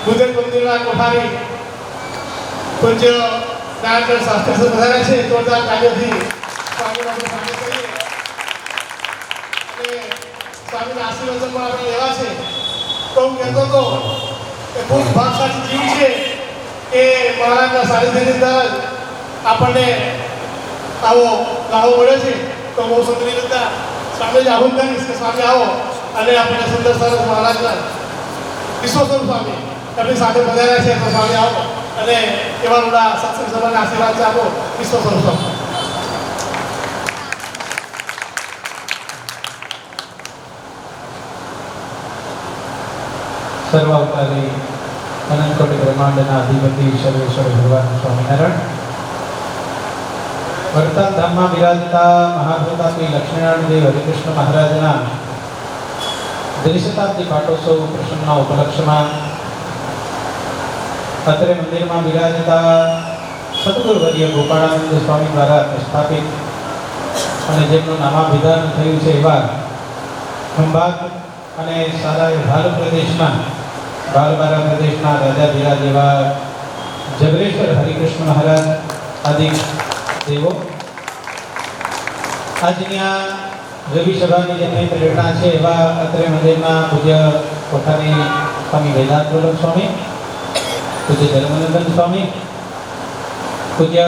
બુદ્ધ મંદિરના કોઠારી પૂજ્ય નારાયણ શાસ્ત્રી વધારે છે, જોરદાર તાળીઓથી સ્વામીનું આપણે સ્વાગત કરીએ. અને સ્વામીના આશીર્વાદ પણ આપણે લેવા છે. તો હું કહેતો હતો કે ખૂબ ભાગશાળી જીવ છે કે મહારાજના સાનિધ્યની અંદર આપણને આવો લાવો મળ્યો છે. તો બહુ સુંદર રીતે સ્વામીને આહુત કરીશ કે સ્વામી આવો અને આપણને સુંદર સરસ મહારાજના વિશ્વસ્વરૂપ સ્વામી એમની સાથે પધાર્યા છે. તો સ્વામી આવો અને એવા રૂડા સત્સંગ સભાના આશીર્વાદ આપો વિશ્વસ્વરૂપ સ્વામી. સર્વાવતારી અનંતકોટી બ્રહ્માંડના અધિપતિ સર્વેશ્વર ભગવાન સ્વામિનારાયણ, વર્તમાન ધામમાં બિરાજતા મહાભૂતાપી લક્ષ્મીનારાયણ દેવ હરિકૃષ્ણ મહારાજના દ્વિશતાબ્દી પાટોત્સવ પ્રસંગના ઉપલક્ષમાં અત્રે મંદિરમાં બિરાજતા સદગુરુવર્ય ગોપાળાનંદ સ્વામી દ્વારા સ્થાપિત અને જેમનું નામાભિધાન થયું છે એવા ખંભાત અને સારા ભાલ પ્રદેશના બાલબારા પ્રદેશના રાજાધીરાજ એવા જબરેશ્વર હરિકૃષ્ણ મહારાજ આદિ દેવો આજની આ રવિ સભાની જેમની પ્રેરણા છે એવા અત્રે મંદિરના પૂજ્ય કોઠારી સ્વામી વેદાંત વલ્લભ સ્વામી, પૂજ્ય ધર્મનંદન સ્વામી, પૂજ્ય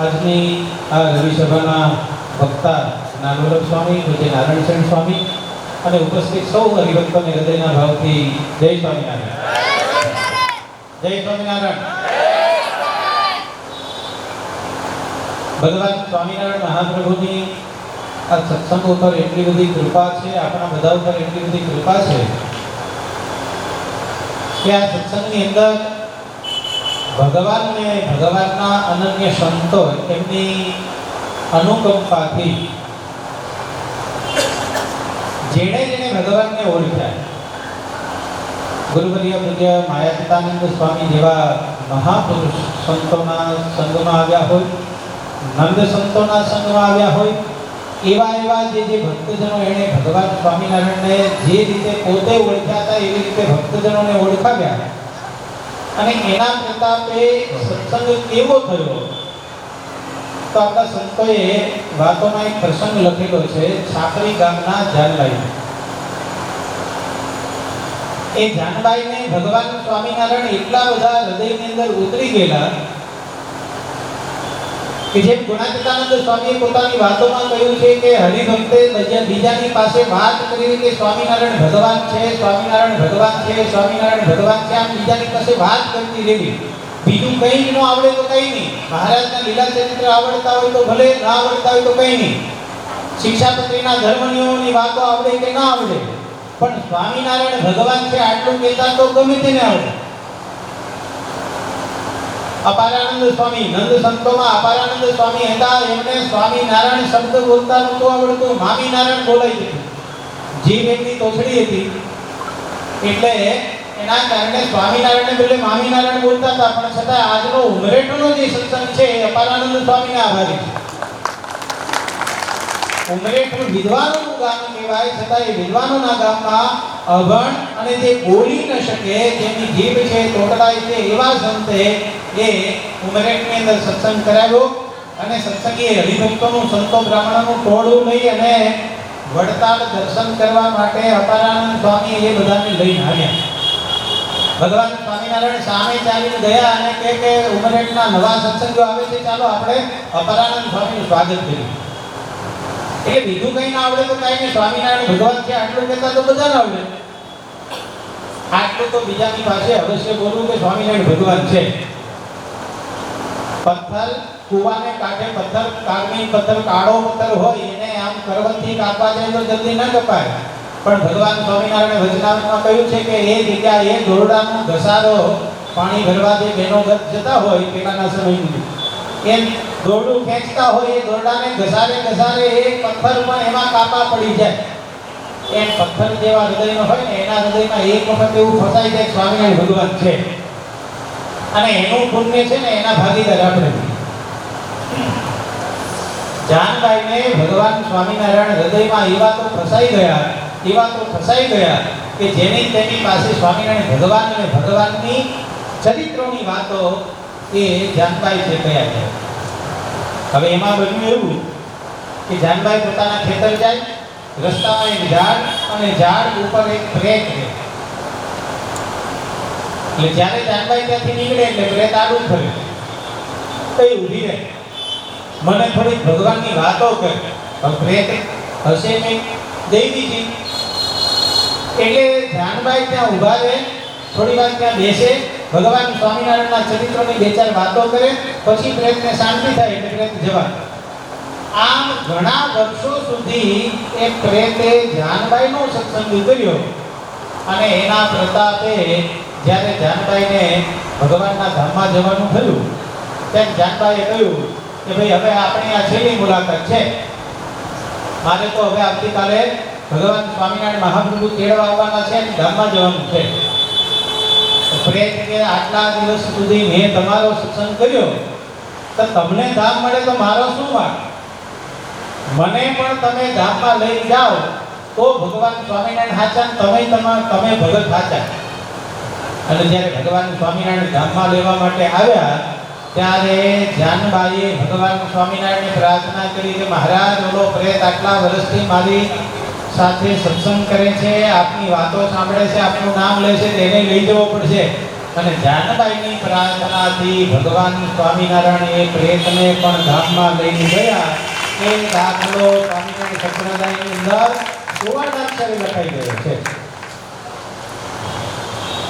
આજની આ રવિ સભાના વક્તા નાનવલ્લભ સ્વામી, પૂજ્ય નારાયણચરણ સ્વામી અને ઉપસ્થિત સૌ હરિભક્તોને હૃદયના ભાવથી જય સ્વામિનારાયણ. જય સ્વામિનારાયણ. ભગવાન સ્વામિનારાયણ મહાપ્રભુની આ સત્સંગ ઉપર એટલી બધી કૃપા છે, આપણા બધા ઉપર એટલી બધી કૃપા છે કે આ સત્સંગની અંદર ભગવાનને ભગવાનના અનન્ય સંતો એમની અનુકંપાથી જેણે જેણે ભગવાનને ઓળખ્યા, ગુરુવર્ય પૂજ્ય માયાતીતાનંદ સ્વામી જેવા મહાપુરુષ સંતોના સંગમાં આવ્યા હોય, નંદ સંતોના સંગમાં આવ્યા હોય, એવા જે ભક્તજનો એણે ભગવાન સ્વામિનારાયણને જે રીતે પોતે ઓળખ્યા હતા એવી રીતે ભક્તજનોને ઓળખાવ્યા. અને એના પ્રતાપે સત્સંગ કેવો થયો તો આપણા સંતોએ વાતોમાં એક પ્રસંગ લખેલો છે. છાપરી ગામના જાનબાઈ, એ જાનબાઈને ભગવાન સ્વામિનારાયણ એટલા બધા હૃદયની અંદર ઉતરી ગયેલા કે જેમ ગુણાતીતાનંદ સ્વામીએ પોતાની વાતોમાં કહ્યું છે કે હરિભક્તે બીજાની પાસે વાત કરી કે સ્વામિનારાયણ ભગવાન છે, સ્વામિનારાયણ ભગવાન છે, સ્વામિનારાયણ ભગવાન છે, આમ બીજાની પાસે વાત કરતી રહેવી. બીજું કંઈ ન આવડે તો કંઈ નહીં, મહારાજના લીલા ચરિત્ર આવડતા હોય તો ભલે, ના આવડતા હોય તો કંઈ નહીં, શિક્ષાપત્રીના ધર્મનિયમોની વાતો આવડે કે ના આવડે, પણ સ્વામિનારાયણ ભગવાન છે આટલું કહેતા તો ગમે તેને આવડે. અપારાનંદ સ્વામી, નંદ સંતોમાં અપારાનંદ સ્વામી હતા, એમને સ્વામિનારાયણ શબ્દ બોલતા નહોતું આવડતું, મામીનારાયણ બોલાઈ દીધું. જીભ એમની તોછડી હતી એટલે એના કારણે સ્વામિનારાયણને બદલે મામીનારાયણ બોલતા હતા. પણ છતાં આજનો ઉમરેઠનો જે સત્સંગ છે એ અપારાનંદ સ્વામીને આભારી છે. ઉમરેઠ વિદ્વાનોનું ગામ કહેવાય, છતાં એ વિદ્વાનોના ગામમાં અભણ અને જે બોલી ન શકે, જેની જીભ છે તોડલાય છે, એવા સંતે એ ઉમરેઠની અંદર સત્સંગ કરાવ્યો. અને સત્સંગી હરિભક્તોનું, સંતો બ્રાહ્મણોનું ટોળું લઈ અને વડતાલ દર્શન કરવા માટે અપારાનંદ સ્વામી એ બધાને લઈને આવ્યા. ભગવાન સ્વામિનારાયણ સામે ચાલીને ગયા અને કે ઉમરેઠના નવા સત્સંગીઓ આવે છે, ચાલો આપણે અપારાનંદ સ્વામીનું સ્વાગત કરીએ. એટલે બીજું કંઈ ના આવડે તો કાંઈ નહીં, સ્વામિનારાયણ ભગવાન છે આટલું કહેતા તો બધાને આવડે. આટલું તો બીજાની પાસે અવશ્ય બોલવું કે સ્વામિનારાયણ ભગવાન છે. પથ્થર કુવાને કાંઠે પથ્થર, કાગની પથ્થર, કાળો પથ્થર હોય એને આમ કરવતથી કાપવા જાય તો જલ્દી ન કપાય. પણ ભગવાન સ્વામિનારાયણ વચનામૃતમાં કહ્યું છે કે એ જગ્યાએ દોરડાનો ઘસારો પાણી ભરવા જે બહેનો જતા હોય પેલાના સમયની, એમ દોરડું ખેંચતા હોય, એ દોરડાને ઘસારે એક પથ્થર પણ એમાં કાપા પડી જાય. એમ પથ્થર જેવા હૃદયનો હોય ને એના હૃદયમાં એક વખત એવું ફસાઈ જાય સ્વામિનારાયણ ભગવાન છે, અને એનું પુણ્ય છે ને એના ભાગીદાર આપણે. જાનબાઈને ભગવાન સ્વામિનારાયણ હૃદયમાં એવા તો ફસાઈ ગયા કે જેની તેની પાસે સ્વામિનારાયણ ભગવાન અને ભગવાનની ચરિત્રોની વાતો એ જાનબાઈ છે કયા છે. હવે એમાં બન્યું એવું કે જાનબાઈ પોતાના ખેતર જાય, રસ્તામાં એક ઝાડ અને ઝાડ ઉપર એક પ્રેત રહે. એટલે જ્યારે જાનબાઈ ત્યાંથી નીકળે એટલે પ્રેત આડું ફરે, કઈ ઊભી રહે, મને થોડી ભગવાનની વાતો કરે. પ્રેત હશે નહીં, દેવી છે. એટલે જાનબાઈ ત્યાં ઊભા રહે, થોડી વાર ત્યાં બેસે, ભગવાન સ્વામિનારાયણના ચરિત્રોની બે ચાર વાતો કરે, પછી પ્રેતને શાંતિ થાય એટલે પ્રેત જવા. આમ ઘણા વર્ષો સુધી એ પ્રેતે જાનબાઈનો સત્સંગ કર્યો. અને એના પ્રતાપે જ્યારે જાનબાઈને ભગવાનના ધામમાં જવાનું થયું ત્યારે જાનબાઈએ કહ્યું કે ભાઈ હવે આપણી આ છેલ્લી મુલાકાત છે, મારે તો હવે આવતીકાલે ભગવાન સ્વામિનારાયણ મહાપ્રભુ તેડવા આવવાના છે, ધામમાં જવાનું છે. પ્રેત કે આટલા દિવસ સુધી મેં તમારો સત્સંગ કર્યો તો તમને ધામ મળે તો મારો શું વાંક? મને પણ તમે ધામમાં લઈ જાઓ તો ભગવાન સ્વામિનારાયણ હાચા, તમે ભગત હાચા. અને જ્યારે ભગવાન સ્વામિનારાયણ ધામમાં લેવા માટે આવ્યા ત્યારે જાનબાઈએ ભગવાન સ્વામિનારાયણને પ્રાર્થના કરી કે મહારાજ, ઓલો પ્રેત આટલા વર્ષથી મારી સાથે સત્સંગ કરે છે, આપની વાતો સાંભળે છે, આપનું નામ લે છે, તેને લઈ જવો પડશે. અને જાનબાઈની પ્રાર્થનાથી ભગવાન સ્વામિનારાયણ એ પ્રેતને પણ ધામમાં લઈને ગયા. એ દાખલો સ્વામિનારાયણ સંપ્રદાયની અંદર સુવર્ણાક્ષરે લખાઈ ગયો છે.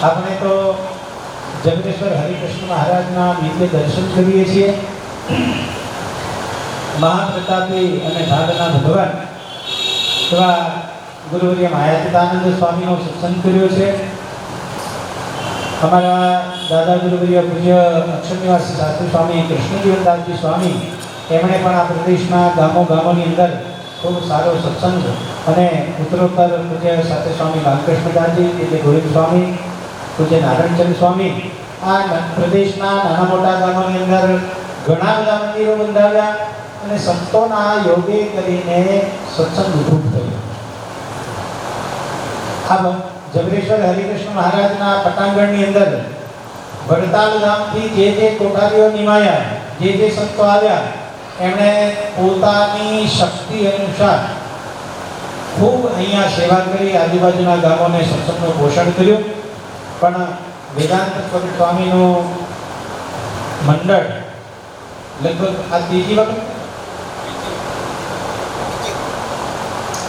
આપણે તો જગદેશ્વર હરિકૃષ્ણ મહારાજના નિત્ય દર્શન કરીએ છીએ. મહાપ્રતાપી અને ભાગના ભગવાન એવા ગુરુવર્ય માયાતીતાનંદ સ્વામીનો સત્સંગ કર્યો છે. અમારા દાદા ગુરુવર્ય પૂજ્ય અક્ષરનિવાસી શાસ્ત્રી સ્વામી કૃષ્ણજીવનદાસજી સ્વામી, એમણે પણ આ પ્રદેશના ગામોની અંદર ખૂબ સારો સત્સંગ અને ઉત્તરોત્તર પૂજ્ય સાથે સ્વામી બાલકૃષ્ણદાસજી એટલે ગોવિંદ સ્વામી, પૂજ્ય નારાયણચંદ સ્વામી આ પ્રદેશના નાના મોટા ગામોની અંદર ઘણા બધા મંદિરો બંધાવ્યા અને સંતોના યોગે કરીને સત્સંગ ઊભું થયું. આ જબરેશ્વર હરિકૃષ્ણ મહારાજના પટાંગણની અંદર વડતાલ ગામથી જે કોઠારીઓ નિમાયા, જે સંતો આવ્યા, એમણે પોતાની શક્તિ અનુસાર ખૂબ અહીંયા સેવા કરી, આજુબાજુના ગામોને સત્સંગનું પોષણ કર્યું. પણ વેદાંત સ્વામીનું મંડળ લગભગ આ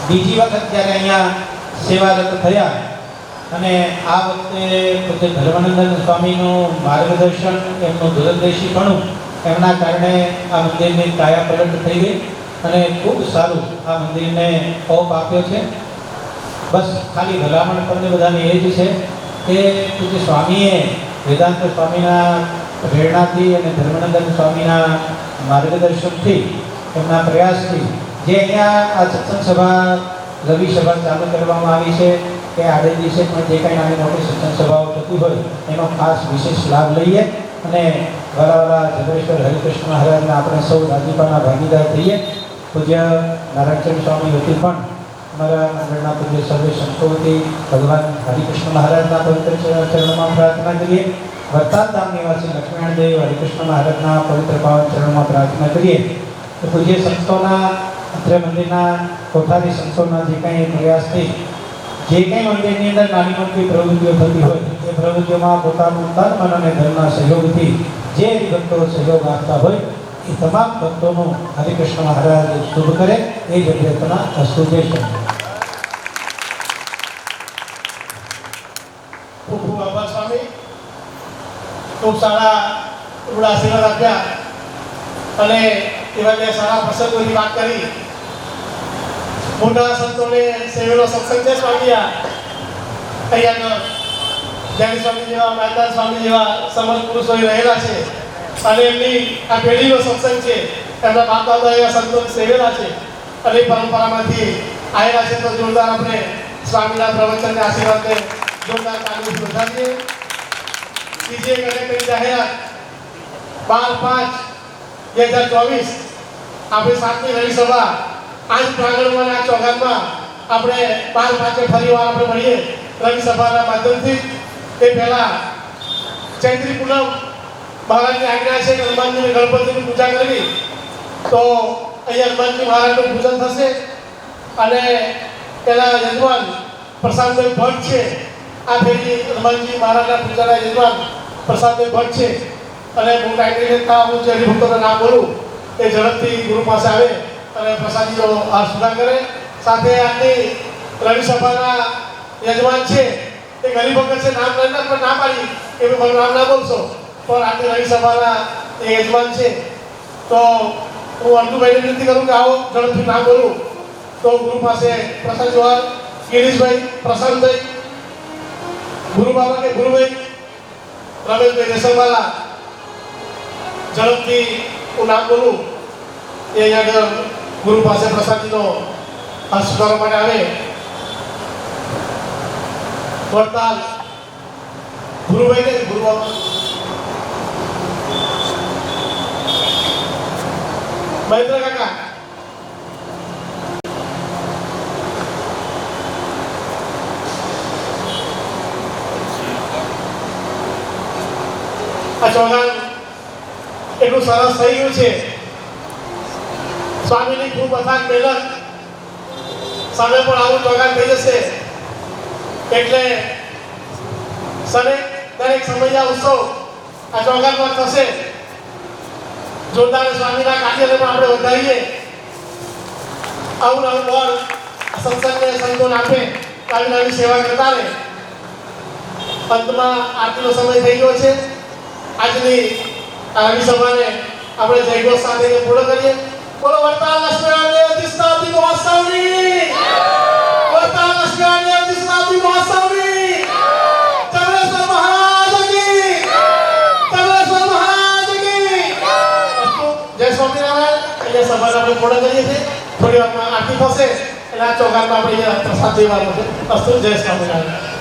બીજી વખત જ્યારે અહીંયા સેવારત થયા અને આ વખતે પૂજ્ય ધર્માનંદ સ્વામીનું માર્ગદર્શન, એમનું દૂરદર્શીપણું, એમના કારણે આ મંદિરની કાયાપલટ થઈ ગઈ અને ખૂબ સારું આ મંદિરને ઓપ આપ્યો છે. બસ ખાલી ભલામણ તમને બધાને એ જ છે કે પૂજ્ય સ્વામીએ વેદાંત સ્વામીના પ્રેરણાથી અને ધર્માનંદ સ્વામીના માર્ગદર્શનથી, એમના પ્રયાસથી જે અહીંયા આ સત્સંગ સભા, રવિ સભા ચાલુ કરવામાં આવી છે કે આડે દિવસે પણ જે કાંઈ નાની મોટી સત્સંગ સભાઓ થતી હોય એનો ખાસ વિશેષ લાભ લઈએ અને વાલા જબરેશ્વર હરિકૃષ્ણ મહારાજના આપણે સૌ રાજીપાના ભાગીદાર થઈએ. પૂજ્ય નારાયણચંદ સ્વામી વતી પણ અમારા મંડળના પૂજ્ય સર્વે સંતો વતી ભગવાન હરિકૃષ્ણ મહારાજના પવિત્ર ચરણોમાં પ્રાર્થના કરીએ. વરસાદ ધામ નિવાસી લક્ષ્મીનારાયણ દેવ હરિકૃષ્ણ મહારાજના પવિત્ર પાવન ચરણોમાં પ્રાર્થના કરીએ તો પૂજ્ય સંતોના, અત્રે મંદિરના કોઠારી સંતોના જે કંઈ પ્રયાસથી જે કંઈ મંદિરની અંદર નાની મોટી પ્રવૃત્તિઓ થતી હોય એ પ્રવૃત્તિઓમાં પોતાનું તન, મન અને ધનના સહયોગથી જે ભક્તો સહયોગ આપતા હોય એ તમામ ભક્તોનું હરિકૃષ્ણ મહારાજ શુભ કરે એ જ અભ્યર્થના અસ્તુ. ખૂબ ખૂબ આભાર સ્વામી. ખૂબ સારા રૂડા આશીર્વાદ આપ્યા અને એવા બે સારા પ્રસંગોની વાત કરી. મોટા સંતોને સેવેલો સત્સંગ છે સ્વામી. અહીંયા જ્ઞાની સ્વામી જેવા, માનદાર સ્વામી જેવા સમર્થ પુરુષો રહેલા છે અને એમની આ પેઢીનો સત્સંગ છે. એમના બાપ દાદા એવા સંતોને સેવેલા છે અને એ પરંપરામાંથી આવેલા છે. તો જોરદાર આપણે સ્વામીના પ્રવચનને આશીર્વાદને જોરદાર તાલીમ વધારીએ. બીજી એક અગત્યની જાહેરાત 12/5/2024 આપણે 7મી રવિ સભા આજ પ્રાંગણમાં આ ચોગાનમાં આપણે 12/5 ફરીવાર આપણે મળીએ રવિ સભાના માધ્યમથી. તે પહેલા ચૈત્રી પૂનમ મહારાજની આજ્ઞા છે કે હનુમાનજી ગણપતિની પૂજા કરવી, તો અહીંયા હનુમાનજી મહારાજનું પૂજન થશે અને તેના યજમાન પ્રસાદભાઈ ભટ્ટ છે. આ ફેરી હનુમાનજી મહારાજના પૂજાના યજમાન પ્રસાદભાઈ ભટ્ટ છે અને હું ટાઈટલ હું જે હરિભક્તોનું નામ બોલું એ ઝડપથી ગુરુ પાસે આવે અને પ્રસાદીનો સુધા કરે. સાથે આજની રવિ સભાના યજમાન છે એ હરિભક્ત છે, નામ પણ ના પાડી કે મારું નામ ના બોલશો, પણ આજની રવિ સભાના એ યજમાન છે. તો હું અર્જુનભાઈને વિનંતી કરું કે આવો ઝડપથી નામ બોલું. તો ગુરુ પાસે પ્રસાદ જોવા ગિરીશભાઈ, પ્રશાંતભાઈ, ગુરુ બાબા કે ગુરુભાઈ, રમેશભાઈ દેસલવાલા, ઝડપથી હું નામ બોલું એ અહીંયા આગળ ગુરુ પાસે પ્રસાદીનો હસ્ત કરવા માટે આવે. વડતાલ ગુરુભાઈ ને ગુરુ બાબા, મહેન્દ્ર કાકા, આ ચોગાન એટલું સરસ થઈ ગયું છે. સ્વામીની ખૂબ અથાગ મહેનત સામે પણ આવું ચોગાન થઈ જશે એટલે દરેક સમયના ઉત્સવ આ ચોગાનમાં થશે. જોરદાર સ્વામીના કાર્યક્રમમાં આપણે વધારીએ. આવું નવું બોલ સત્સંગને સંતોને આપે, આવી નવી સેવા કરતા રહે. અંતમાં આરતીનો સમય થઈ ગયો છે. આજની આ રવિ સભાને આપણે જયઘોષ સાથે પૂર્ણ કરીએ. બોલો વડતાલ લક્ષ્મીનારાયણ અધિષ્ઠાતી મહોત્સવની, વડતાલ લક્ષ્મીનારાયણ અધિષ્ઠાતી મહોત્સવની, ચંદ્રેશ્વર મહારાજ કી, ચંદ્રેશ્વર મહારાજ કી. જય સ્વામિનારાયણ. અહીંયા સભાને આપણે પૂર્ણ કરીએ છીએ. થોડી વારમાં આરતી થશે એટલે આ ચોગાનમાં આપણે પ્રસાદ દેવાનો છે. અસ્તુ જય સ્વામિનારાયણ.